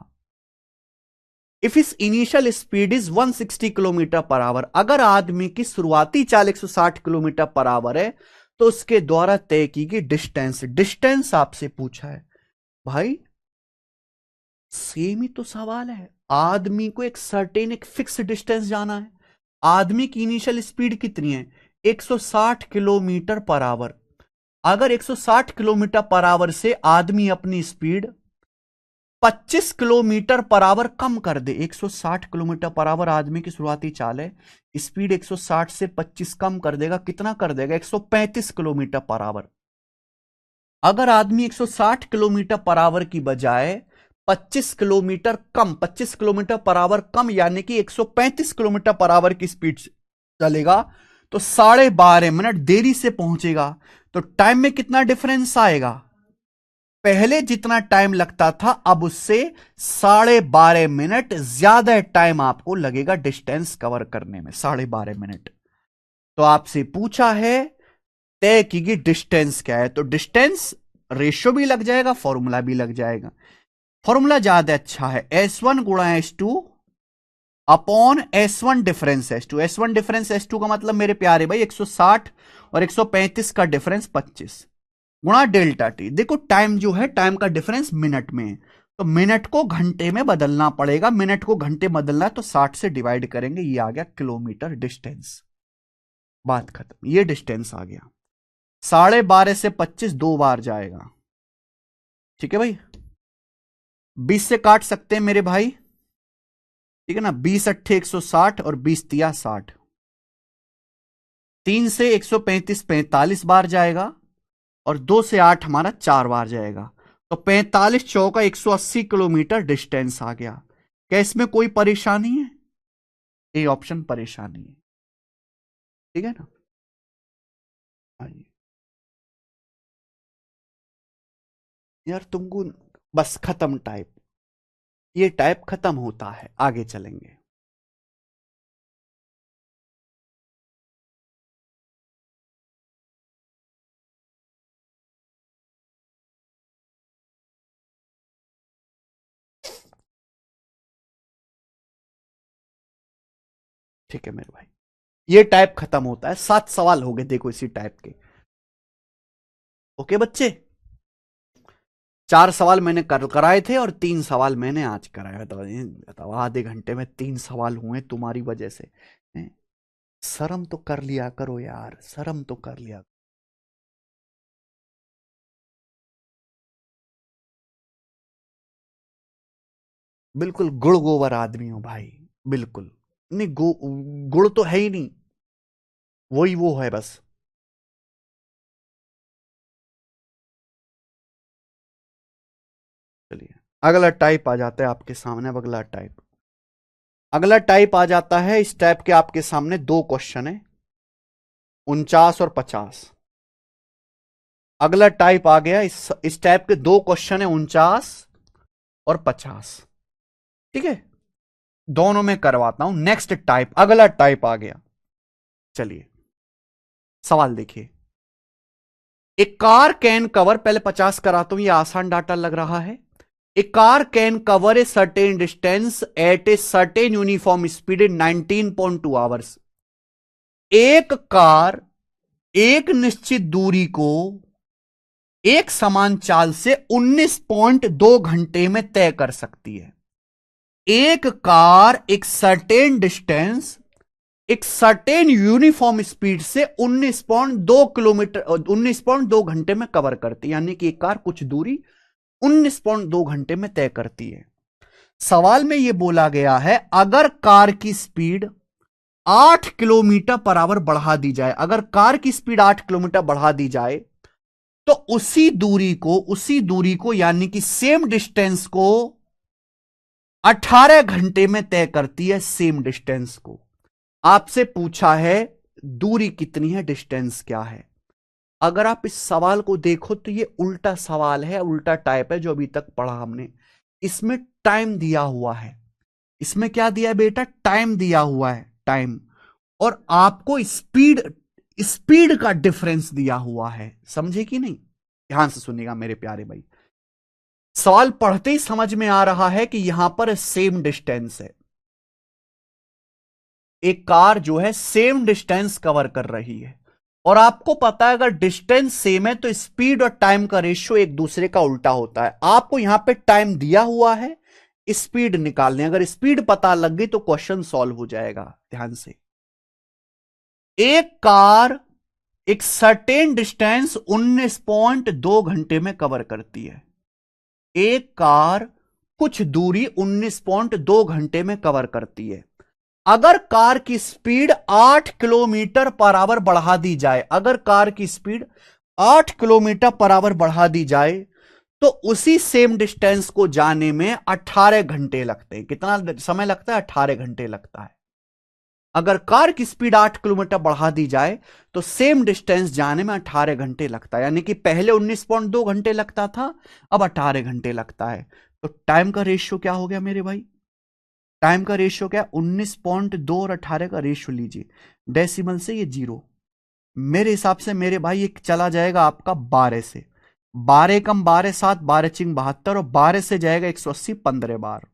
इफ इस initial speed is 160 kilometre per hour, अगर आदमी की शुरुआती चाल 160 किलोमीटर पर आवर है तो उसके द्वारा तय की गई डिस्टेंस, डिस्टेंस आपसे पूछा है भाई, सेम ही तो सवाल है। आदमी को एक सर्टेन एक फिक्स डिस्टेंस जाना है। आदमी की इनिशियल स्पीड कितनी है? 160 किलोमीटर पर आवर। अगर 160 किलोमीटर पर आवर से आदमी अपनी स्पीड 25 किलोमीटर पर आवर कम कर दे, 160 किलोमीटर पर आवर आदमी की शुरुआती चाल है, स्पीड 160 से 25 कम कर देगा, कितना कर देगा? 135 किलोमीटर पर आवर। अगर आदमी 160 किलोमीटर पर आवर की बजाय 25 किलोमीटर कम, 25 किलोमीटर पर आवर कम यानी कि 135 किलोमीटर पर आवर की स्पीड से चलेगा तो 12.5 मिनट देरी से पहुंचेगा। तो टाइम में कितना डिफरेंस आएगा? पहले जितना टाइम लगता था अब उससे 12.5 मिनट ज्यादा टाइम आपको लगेगा डिस्टेंस कवर करने में, 12.5 मिनट। तो आपसे पूछा है तय की गई डिस्टेंस क्या है, तो डिस्टेंस रेशियो भी लग जाएगा, फॉर्मूला भी लग जाएगा। फॉर्मूला ज्यादा अच्छा है, S1 गुणा S2 upon S1 difference S2। S1 difference S2 का मतलब मेरे प्यारे भाई 160 और 135 का डिफरेंस 25 गुणा डेल्टा टी। देखो टाइम जो है, टाइम का डिफरेंस मिनट में है, तो मिनट को घंटे में बदलना पड़ेगा। मिनट को घंटे बदलना है तो 60 से डिवाइड करेंगे, ये आ गया किलोमीटर डिस्टेंस। बात खत्म, ये डिस्टेंस आ गया। 12.5 से 25 2 बार जाएगा, ठीक है भाई। 20 से काट सकते हैं मेरे भाई, ठीक है ना। 20 अट्ठे 160 और 20 तिया 60। 3 से 135 45 बार जाएगा और 2 से 8 हमारा 4 बार जाएगा, तो 45 चौका 180 किलोमीटर डिस्टेंस आ गया। क्या इसमें कोई परेशानी है? ए ऑप्शन परेशानी है, ठीक है ना। आइए यार तुमको बस खत्म टाइप, ये टाइप खत्म होता है, आगे चलेंगे। ठीक है मेरे भाई, ये टाइप खत्म होता है। 7 सवाल हो गए देखो इसी टाइप के। ओके बच्चे, 4 सवाल मैंने कराए थे और 3 सवाल मैंने आज कराया। बताओ आधे घंटे में 3 सवाल हुए तुम्हारी वजह से। शर्म तो कर लिया करो यार, शर्म तो कर लिया। बिल्कुल गुड़ गोबर आदमी हो भाई, बिल्कुल नहीं। गुड़ तो है ही नहीं, वही वो है बस। चलिए अगला टाइप आ जाता है आपके सामने। अब अगला टाइप आ जाता है। इस टाइप के आपके सामने 2 क्वेश्चन है, 49 और 50। अगला टाइप आ गया, इस टाइप के 2 क्वेश्चन है, 49 और 50, ठीक है। दोनों में करवाता हूं। नेक्स्ट टाइप, अगला टाइप आ गया। चलिए सवाल देखिए। ए कार कैन कवर, पहले 50 कराता हूं, ये आसान डाटा लग रहा है। A car can cover a certain distance at a certain uniform speed in 19.2 hours. एक कार एक निश्चित दूरी को एक समान चाल से 19.2 घंटे में तय कर सकती है। एक कार एक सर्टेन डिस्टेंस एक सर्टेन यूनिफॉर्म स्पीड से 19.2 किलोमीटर 19.2 घंटे में कवर करती है, यानी कि एक कार कुछ दूरी 19.2 घंटे में तय करती है। सवाल में यह बोला गया है अगर कार की स्पीड 8 किलोमीटर पर आवर बढ़ा दी जाए, अगर कार की स्पीड 8 किलोमीटर बढ़ा दी जाए तो उसी दूरी को यानी कि सेम डिस्टेंस को 18 घंटे में तय करती है। सेम डिस्टेंस को आपसे पूछा है दूरी कितनी है, डिस्टेंस क्या है। अगर आप इस सवाल को देखो तो ये उल्टा सवाल है, उल्टा टाइप है जो अभी तक पढ़ा हमने। इसमें टाइम दिया हुआ है, इसमें क्या दिया है बेटा? टाइम दिया हुआ है, टाइम। और आपको स्पीड का डिफरेंस दिया हुआ है, समझे कि नहीं? ध्यान से सुनिएगा मेरे प्यारे भाई। सवाल पढ़ते ही समझ में आ रहा है कि यहां पर सेम डिस्टेंस है, एक कार जो है सेम डिस्टेंस कवर कर रही है, और आपको पता है अगर डिस्टेंस सेम है तो स्पीड और टाइम का रेशियो एक दूसरे का उल्टा होता है। आपको यहां पे टाइम दिया हुआ है, स्पीड निकालने, अगर स्पीड पता लग गई तो क्वेश्चन सॉल्व हो जाएगा। ध्यान से, एक कार एक सर्टेन डिस्टेंस 19.2 घंटे में कवर करती है। एक कार कुछ दूरी 19.2 घंटे में कवर करती है। अगर कार की स्पीड 8 किलोमीटर पर आवर बढ़ा दी जाए, अगर कार की स्पीड 8 किलोमीटर पर आवर बढ़ा दी जाए तो उसी सेम डिस्टेंस को जाने में 18 घंटे लगते हैं। कितना समय लगता है? 18 घंटे लगता है। अगर कार की स्पीड 8 किलोमीटर बढ़ा दी जाए तो सेम डिस्टेंस जाने में 18 घंटे लगता है, यानी कि पहले 19.2 घंटे लगता था, अब 18 घंटे लगता है। तो टाइम का रेशियो क्या हो गया मेरे भाई? टाइम का रेशियो क्या? 19.2 और 18 का रेशियो लीजिए, डेसिमल से ये 0। मेरे हिसाब से मेरे भाई ये चला जाएगा आपका 12 से। 12 कम 12 7, 12 चिंग 72, और 12 से जाएगा 180, 15 बार।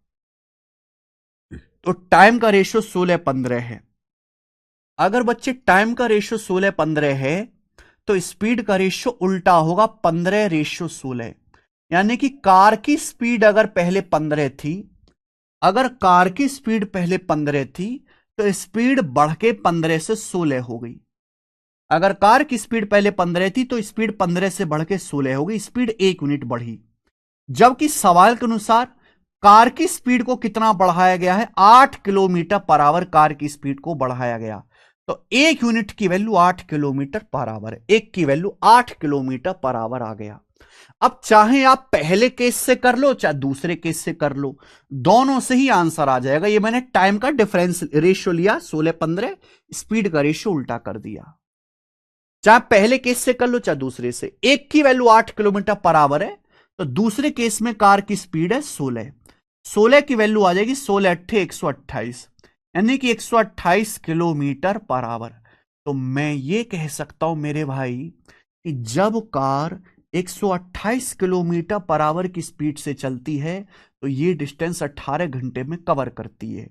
तो टाइम का रेशियो 16-15 है। अगर बच्चे टाइम का रेशियो 16-15 है तो स्पीड का रेशियो उल्टा होगा, 15:16। यानी कि कार की स्पीड अगर पहले 15 थी, अगर कार की स्पीड पहले 15 थी तो स्पीड बढ़ के 15 से 16 हो गई। अगर कार की स्पीड पहले 15 थी तो स्पीड 15 से बढ़ के 16 हो गई, स्पीड 1 यूनिट बढ़ी। जबकि सवाल के अनुसार कार की स्पीड को कितना बढ़ाया गया है? 8 किलोमीटर पर आवर कार की स्पीड को बढ़ाया गया। तो 1 यूनिट की वैल्यू 8 किलोमीटर पर आवर है, एक की वैल्यू 8 किलोमीटर पर आवर आ गया। अब चाहे आप पहले केस से कर लो चाहे दूसरे केस से कर लो, दोनों से ही आंसर आ जाएगा। ये मैंने टाइम का डिफरेंस रेशियो लिया 16-15, स्पीड का रेशियो उल्टा कर दिया। चाहे पहले केस से कर लो चाहे दूसरे से, एक की वैल्यू 8 किलोमीटर पर आवर है तो दूसरे केस में कार की स्पीड है 16। 16 की वैल्यू आ जाएगी 16 अट्ठे 128, यानी कि 128 किलोमीटर पर आवर। तो मैं ये कह सकता हूं मेरे भाई कि जब कार 128 किलोमीटर पर आवर की स्पीड से चलती है तो ये डिस्टेंस 18 घंटे में कवर करती है।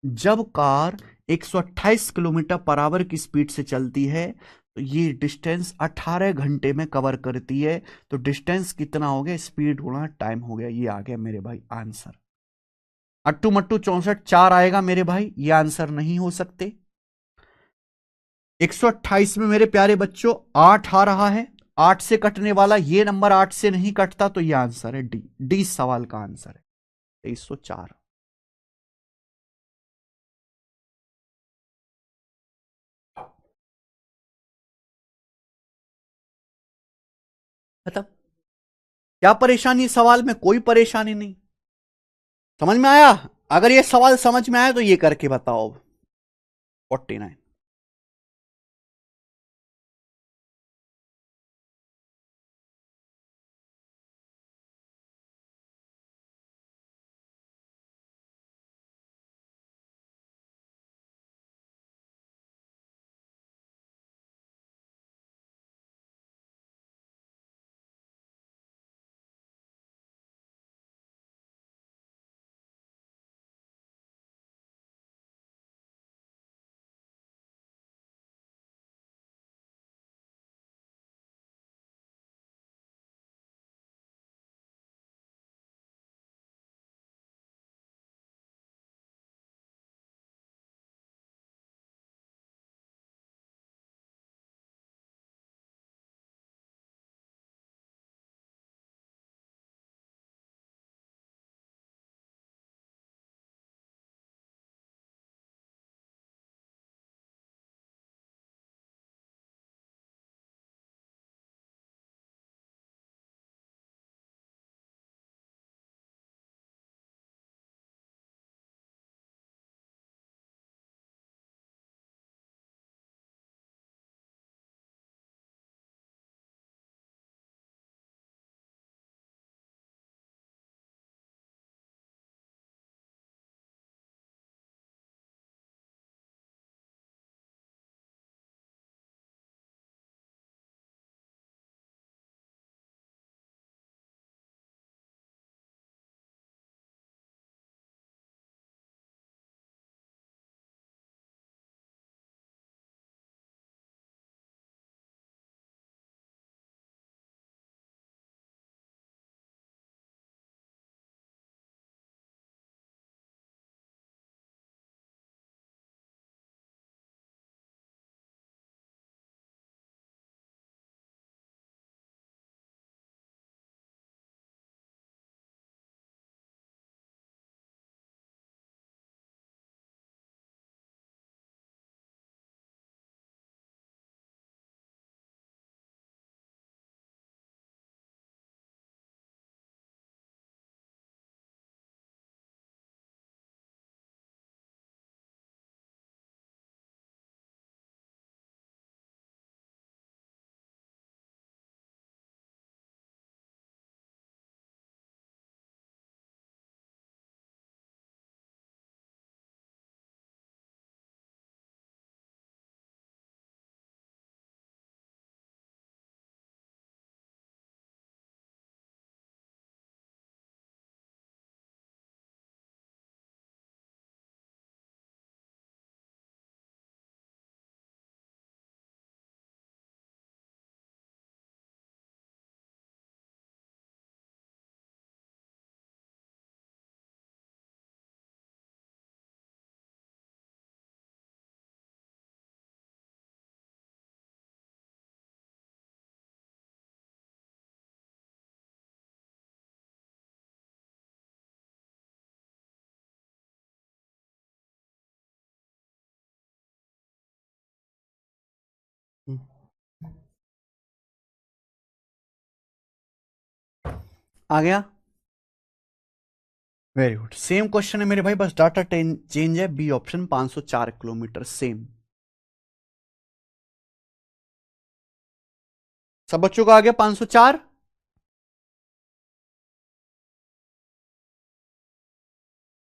जब कार 128 किलोमीटर पर आवर की स्पीड से चलती है तो ये डिस्टेंस 18 घंटे में कवर करती है। तो डिस्टेंस कितना हो गया? स्पीड गुणा टाइम हो गया। ये आ गया मेरे भाई आंसर। अट्टू मट्टू 64 4 आएगा मेरे भाई, ये आंसर नहीं हो सकते। 128 में मेरे प्यारे बच्चों 8 आ रहा है, 8 से कटने वाला ये नंबर 8 से नहीं कटता, तो ये आंसर है डी। डी सवाल का आंसर है 2304। मतलब क्या परेशानी सवाल में? कोई परेशानी नहीं। समझ में आया? अगर ये सवाल समझ में आया तो ये करके बताओ अब। 49। आ गया? Very good. सेम क्वेश्चन है मेरे भाई, बस डाटा चेंज है। B option 504 kilometres same. सब बच्चों का आ गया 504?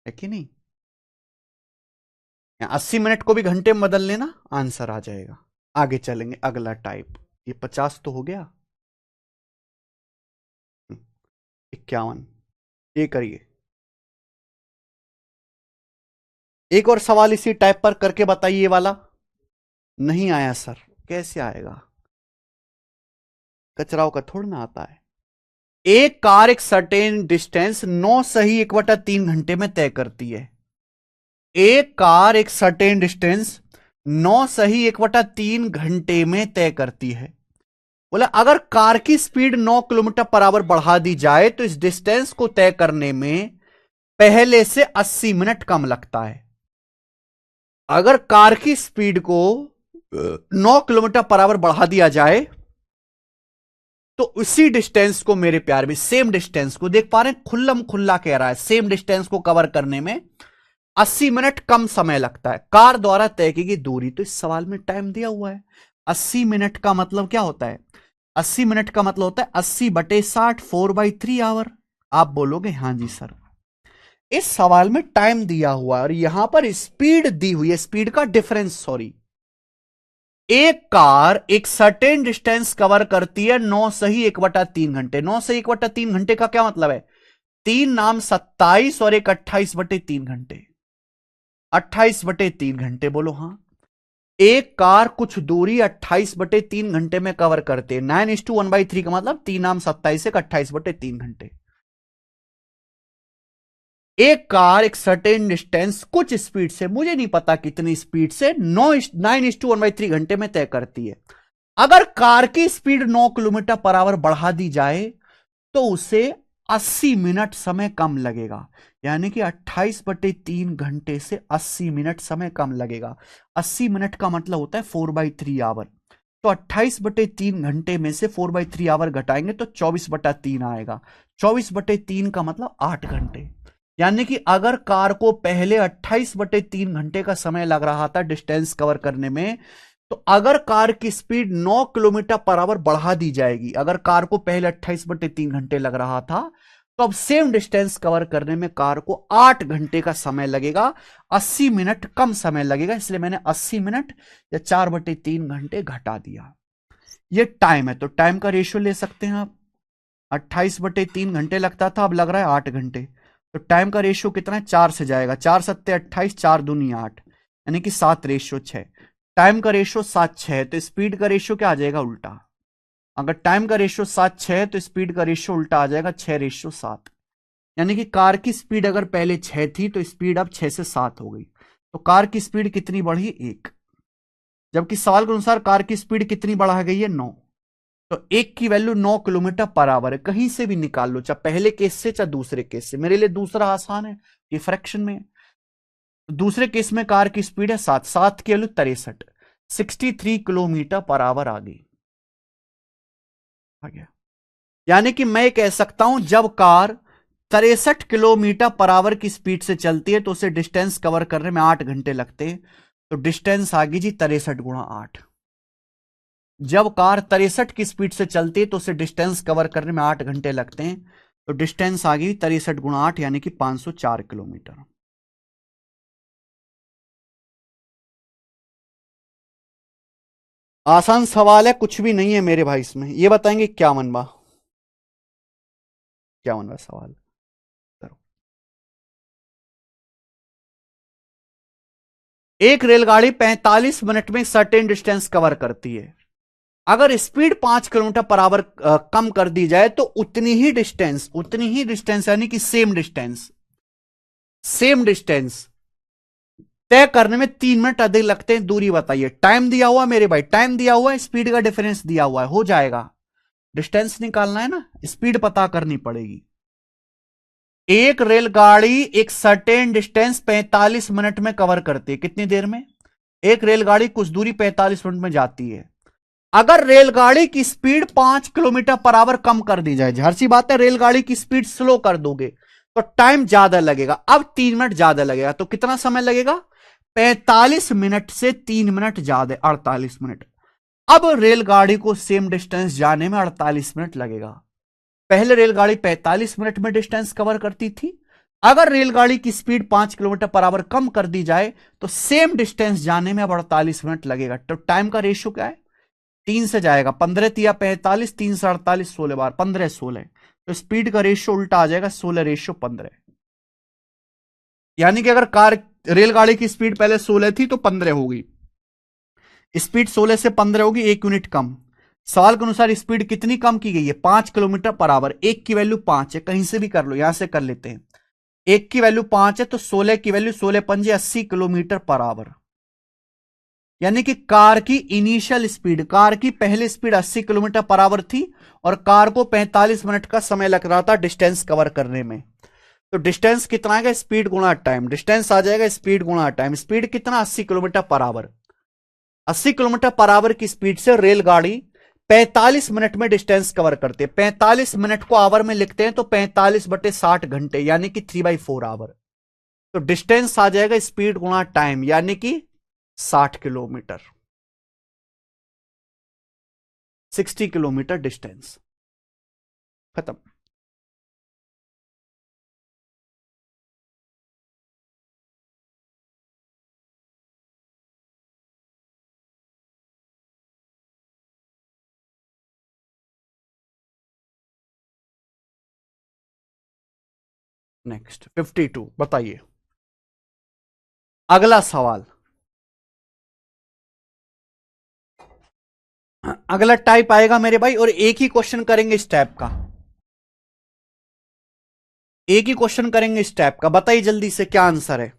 है कि नहीं? 80 मिनट को भी घंटे में बदल लेना, आंसर आ जाएगा। आगे चलेंगे, अगला टाइप। ये 50 तो हो गया। 51। ये करिए। एक और सवाल इसी टाइप पर करके बताइए। ये वाला नहीं आया सर, कैसे आएगा? कचराओं का थोड़ा ना आता है। एक कार एक सर्टेन डिस्टेंस 9 सही 1/3 घंटे में तय करती है। एक कार एक सर्टेन डिस्टेंस 9 सही 1/3 घंटे में तय करती है। बोला अगर कार की स्पीड 9 किलोमीटर पर आवर बढ़ा दी जाए तो इस डिस्टेंस को तय करने में पहले से 80 मिनट कम लगता है। अगर कार की स्पीड को 9 किलोमीटर पर आवर बढ़ा दिया जाए तो उसी डिस्टेंस को, मेरे प्यार में सेम डिस्टेंस को देख पा रहे हैं, खुल्लम खुल्ला कह रहा है, सेम डिस्टेंस को कवर करने में 80 मिनट कम समय लगता है कार द्वारा तय की गई दूरी। तो इस सवाल में टाइम दिया हुआ है। 80 मिनट का मतलब क्या होता है? 80 मिनट का मतलब होता है 80/60 4/3 आवर। आप बोलोगे हां जी सर। इस सवाल में टाइम दिया हुआ है और यहां पर स्पीड दी हुई है, स्पीड का डिफरेंस, सॉरी। एक कार एक सर्टेन डिस्टेंस कवर करती है 9 सही 1/3 घंटे। 9 सही 1/3 घंटे का क्या मतलब है? 3 नाम 27 और एक 28/3 घंटे। 28/3 घंटे, बोलो हां। एक कार कुछ दूरी 28/3 घंटे में कवर करते हैं। 9:1/3 का मतलब 3 नाम 27 एक 28/3 घंटे। एक कार एक सर्टेन डिस्टेंस कुछ स्पीड से, मुझे नहीं पता कितनी स्पीड से, 9:1/3 घंटे में तय करती है। अगर कार की स्पीड 9 किलोमीटर पर आवर बढ़ा दी जाए तो उसे 80 मिनट समय कम लगेगा। यानी कि 28/3 घंटे से 80 मिनट समय कम लगेगा। 80 मिनट का मतलब होता है 4/3 आवर। तो 28/3 घंटे में से 4/3 आवर घटाएंगे तो 24/3 आएगा। 24/3 का मतलब 8 घंटे। यानी कि अगर कार को पहले 28/3 घंटे का समय लग रहा था डिस्टेंस कवर करने में, तो अगर कार की स्पीड 9 किलोमीटर पर आवर बढ़ा दी जाएगी, अगर कार को पहले 28/3 घंटे लग रहा था, तो अब सेम डिस्टेंस कवर करने में कार को 8 घंटे का समय लगेगा। 80 मिनट कम समय लगेगा, इसलिए मैंने 80 मिनट या 4/3 घंटे घटा दिया। ये टाइम है, तो टाइम का रेशियो ले सकते हैं आप। 28/3 घंटे लगता था, अब लग रहा है 8 घंटे। तो टाइम का रेशियो कितना है? 4 से जाएगा। 4 सत्ते 28, 4 दूनी 8, यानी कि 7:6। टाइम का रेशियो 7:6, तो स्पीड का रेशियो क्या आ जाएगा? उल्टा। अगर टाइम का रेशियो 7:6 तो स्पीड का रेशियो उल्टा आ जाएगा 6:7। यानी कि कार की स्पीड अगर पहले 6 थी तो स्पीड अब 6 से 7 हो गई। तो कार की स्पीड कितनी बढ़ी? 1। जबकि सवाल के अनुसार कार की स्पीड कितनी बढ़ा गई है? 9। तो 1 की वैल्यू 9 किलोमीटर पर आवर है। कहीं से भी निकाल लो, चाहे पहले केस से चाहे दूसरे केस से। मेरे लिए दूसरा आसान है, ये फ्रैक्शन में। दूसरे केस में कार की स्पीड है 7, 7 की वैल्यू 63, 63 किलोमीटर पर आवर आ गई। आ गया। यानी कि मैं कह सकता हूं जब कार 63 किलोमीटर पर आवर की स्पीड से चलती है तो उसे डिस्टेंस कवर करने में 8 घंटे लगते हैं। तो डिस्टेंस आ गई जी 63 गुणा 8। जब कार 63 की स्पीड से चलती है तो उसे डिस्टेंस कवर करने में 8 घंटे लगते हैं। तो डिस्टेंस आ गई 63 गुणा 8, यानी कि 504 किलोमीटर। आसान सवाल है, कुछ भी नहीं है मेरे भाई इसमें। ये बताएंगे क्या मनवा, क्या मनवा सवाल करो। एक रेलगाड़ी 45 मिनट में सर्टेन डिस्टेंस कवर करती है। अगर स्पीड 5 किलोमीटर पर आवर कम कर दी जाए तो उतनी ही डिस्टेंस यानी कि सेम डिस्टेंस तय करने में 3 मिनट अधिक लगते हैं। दूरी बताइए। टाइम दिया हुआ मेरे भाई, टाइम दिया हुआ है, स्पीड का डिफरेंस दिया हुआ है, हो जाएगा। डिस्टेंस निकालना है ना, स्पीड पता करनी पड़ेगी। एक रेलगाड़ी एक सर्टेन डिस्टेंस 45 मिनट में कवर करती है। कितनी देर में? एक रेलगाड़ी कुछ दूरी 45 मिनट में जाती है। अगर रेलगाड़ी की स्पीड 5 किलोमीटर पर आवर कम कर दी जाए, हर सी बात है, रेलगाड़ी की स्पीड स्लो कर दोगे तो टाइम ज्यादा लगेगा। अब 3 मिनट ज्यादा लगेगा, तो कितना समय लगेगा? 45 मिनट से 3 मिनट ज्यादा, 48 मिनट। अब रेलगाड़ी को सेम डिस्टेंस जाने में 48 मिनट लगेगा। पहले रेलगाड़ी 45 मिनट में डिस्टेंस कवर करती थी। अगर रेलगाड़ी की स्पीड 5 किलोमीटर पर आवर कम कर दी जाए तो सेम डिस्टेंस जाने में अब 48 मिनट लगेगा। तो टाइम का रेशियो क्या है? 3 से जाएगा, 15 तिया 45, 3 से 48, 16 बार, 15 16। तो स्पीड का रेशियो उल्टा आ जाएगा, 16:15। यानी कि अगर कार रेलगाड़ी की स्पीड पहले 16 थी तो 15 होगी, स्पीड 16 से 15 होगी, 1 यूनिट कम। सवाल के अनुसार स्पीड कितनी कम की गई है? 5 किलोमीटर पर आवर। एक की वैल्यू 5 है, कहीं से भी कर लो, यहां से कर लेते हैं। एक की वैल्यू 5 है तो 16 की वैल्यू 16 पंजे 80 किलोमीटर पर आवर। यानी कि कार की इनिशियल स्पीड, कार की पहली स्पीड 80 किलोमीटर पर आवर थी और कार को 45 मिनट का समय लग रहा था डिस्टेंस कवर करने में। तो डिस्टेंस कितना आएगा? स्पीड गुणा टाइम। डिस्टेंस आ जाएगा स्पीड गुणा टाइम। स्पीड कितना? 80 kilometre per hour. 80 kilometre per hour की स्पीड से रेलगाड़ी 45 मिनट में डिस्टेंस कवर करते हैं। 45 मिनट को आवर में लिखते हैं तो 45/60 घंटे, यानी कि 3/4 आवर। तो डिस्टेंस आ जाएगा स्पीड गुणा टाइम, यानी कि 60 किलोमीटर, 60 किलोमीटर डिस्टेंस। खत्म। नेक्स्ट 52, बताइए अगला सवाल। अगला टाइप आएगा मेरे भाई, और एक ही क्वेश्चन करेंगे इस टाइप का, एक ही क्वेश्चन करेंगे इस टाइप का। बताइए जल्दी से क्या आंसर है।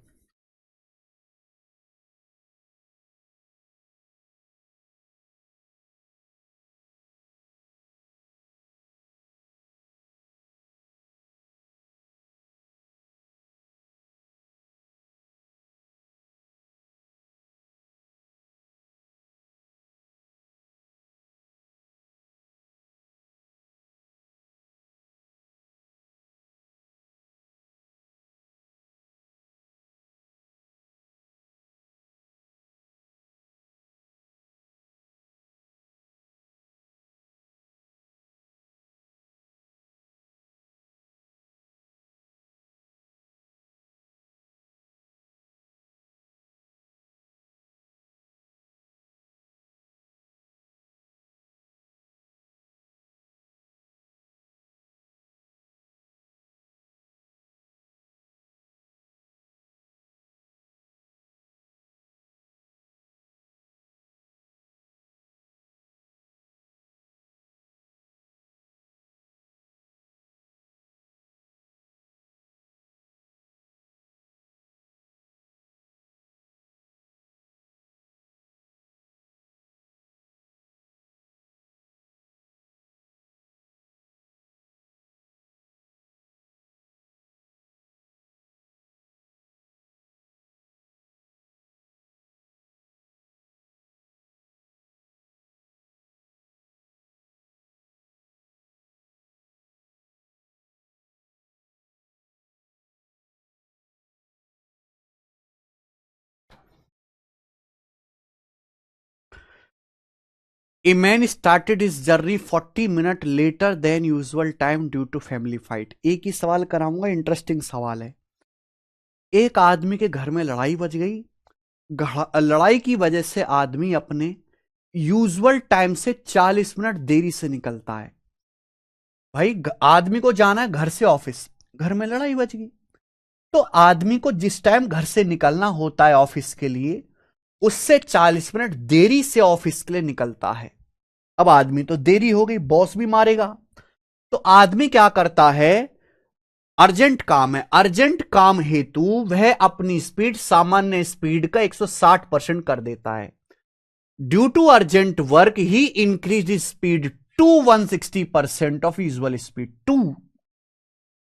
A man started is journey 40 minute later than usual time due to family fight. एक ही सवाल कराऊंगा, इंटरेस्टिंग सवाल है। एक आदमी के घर में लड़ाई बच गई। लड़ाई की वजह से आदमी अपने यूजुअल टाइम से 40 मिनट देरी से निकलता है। भाई आदमी को जाना है घर से ऑफिस, घर में लड़ाई बच गई, तो आदमी को जिस टाइम घर से निकलना होता है ऑफिस के लिए, उससे 40 मिनट देरी से ऑफिस के लिए निकलता है। अब आदमी तो देरी हो गई, बॉस भी मारेगा, तो आदमी क्या करता है? अर्जेंट काम है, अर्जेंट काम हेतु वह अपनी स्पीड सामान्य स्पीड का 160% कर देता है। Due to urgent work he increase speed to 160% of usual speed to.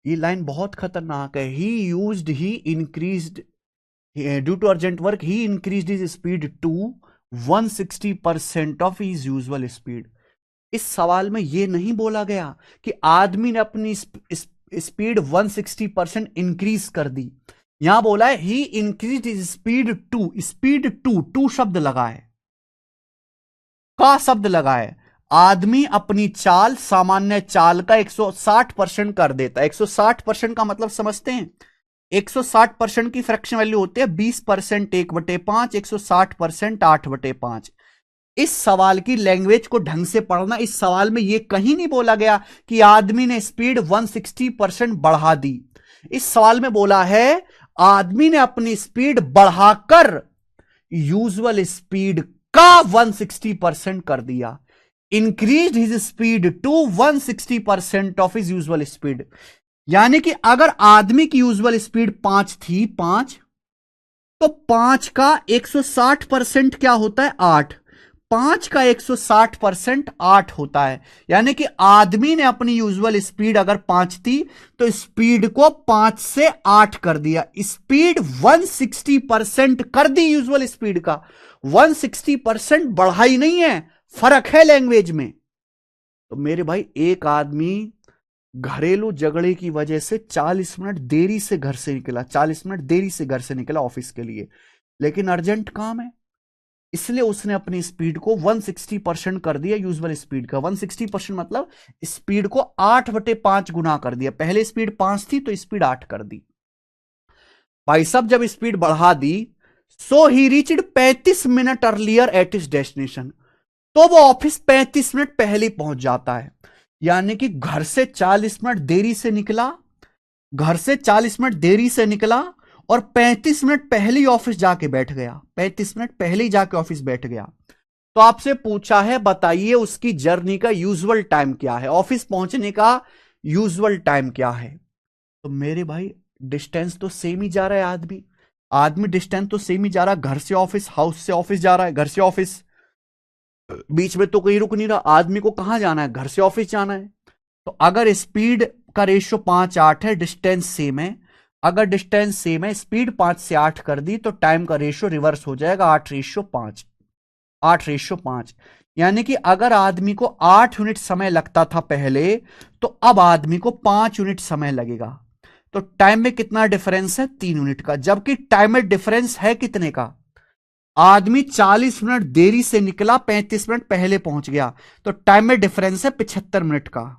ये लाइन बहुत खतरनाक है। He increased due to urgent work he increase his speed to 160% of is usual speed. इस सवाल में यह नहीं बोला गया कि आदमी ने अपनी स्पीड 160% इंक्रीज कर दी। यहां बोला है ही इंक्रीज इज स्पीड टू शब्द लगा है, का शब्द लगा है। आदमी अपनी चाल सामान्य चाल का 160% कर देता है। 160% का मतलब समझते हैं? 160% की फ्रैक्शन वैल्यू होती है 20% 1/5, 160% 8/5। इस सवाल की लैंग्वेज को ढंग से पढ़ना। इस सवाल में यह कहीं नहीं बोला गया कि आदमी ने स्पीड 160% बढ़ा दी। इस सवाल में बोला है आदमी ने अपनी स्पीड बढ़ाकर यूजुअल स्पीड का 160% कर दिया। Increase his speed to 160% of his usual speed. यानी कि अगर आदमी की यूजुअल स्पीड 5 थी, 5, तो 5 का 160% क्या होता है? 8। 5 का 160% 8 होता है। यानी कि आदमी ने अपनी यूजुअल स्पीड अगर 5 थी तो स्पीड को 5 से 8 कर दिया। स्पीड 160% कर दी यूजुअल स्पीड का। 160% बढ़ाई नहीं है, फर्क है लैंग्वेज में। तो मेरे भाई, एक आदमी घरेलू झगड़े की वजह से 40 मिनट देरी से घर से निकला, 40 मिनट देरी से घर से निकला ऑफिस के लिए, लेकिन अर्जेंट काम है, इसलिए उसने अपनी स्पीड को 160% कर दिया यूजुअल स्पीड का। 160% मतलब स्पीड को 8/5 गुना कर दिया। पहले स्पीड 5 थी तो स्पीड 8 कर दी। भाई साहब, जब स्पीड बढ़ा दी, so he reached 35 minute earlier at his destination, तो वो ऑफिस 35 मिनट पहले पहुंच जाता है। यानी कि घर से 40 मिनट देरी से निकला, घर से 40 मिनट देरी से निकला और 35 मिनट पहले ही ऑफिस जाके बैठ गया। 35 मिनट पहले ही जाके ऑफिस बैठ गया। तो आपसे पूछा है बताइए उसकी जर्नी का यूजुअल टाइम क्या है, ऑफिस पहुंचने का यूजुअल टाइम क्या है। तो मेरे भाई, डिस्टेंस तो सेम ही जा रहा है। आदमी डिस्टेंस तो सेम ही जा रहा है। घर से ऑफिस, हाउस से ऑफिस जा रहा है, घर से ऑफिस, बीच में तो कहीं रुक नहीं रहा। आदमी को कहां जाना है? घर से ऑफिस जाना है। तो अगर स्पीड का रेशियो 5-8 है, डिस्टेंस सेम है। अगर डिस्टेंस सेम है, स्पीड 5 से 8 कर दी, तो टाइम का रेशियो रिवर्स हो जाएगा, 8:5। 8:5। यानी कि अगर आदमी को 8 यूनिट समय लगता था पहले, तो अब आदमी को 5 यूनिट समय लगेगा। तो टाइम में कितना डिफरेंस है? 3 यूनिट का। जबकि टाइम में डिफरेंस है कितने का? आदमी 40 मिनट देरी से निकला, 35 मिनट पहले पहुंच गया, तो टाइम में डिफरेंस है 75 मिनट का।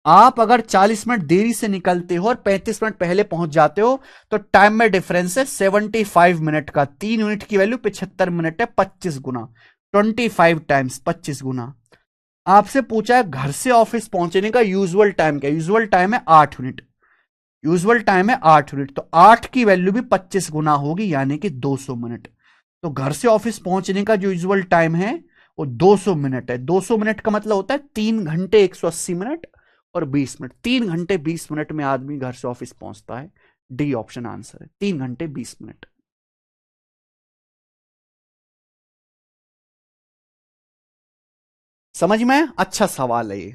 आप अगर 40 मिनट देरी से निकलते हो और 35 मिनट पहले पहुंच जाते हो, तो टाइम में डिफरेंस है 75 मिनट का। 3 यूनिट की वैल्यू 75 मिनट है, 25 गुना, 25 टाइम्स 25 गुना। आपसे पूछा है घर से ऑफिस पहुंचने का यूजुअल टाइम क्या? यूजुअल टाइम है 8 यूनिट। यूजुअल टाइम है 8 यूनिट, तो 8 की वैल्यू भी 25 गुना होगी, यानी कि 200 मिनट। तो घर से ऑफिस पहुंचने का जो यूजुअल टाइम है वो 200 मिनट है। 200 मिनट का मतलब होता है 3 घंटे 180 मिनट और 20 मिनट। 3 घंटे 20 मिनट में आदमी घर से ऑफिस पहुंचता है। डी ऑप्शन आंसर है, 3 घंटे 20 मिनट। समझ में? अच्छा सवाल है ये,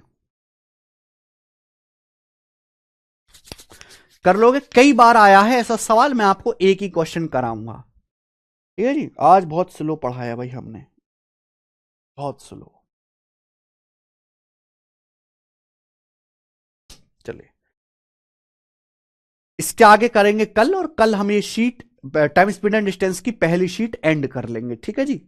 कर लोगे। कई बार आया है ऐसा सवाल, मैं आपको एक ही क्वेश्चन कराऊंगा। ठीक है जी। आज बहुत स्लो पढ़ाया भाई हमने, बहुत स्लो। चलिए, इसके आगे करेंगे कल, और कल हम ये sheet time speed and distance की पहली शीट एंड कर लेंगे। ठीक है जी।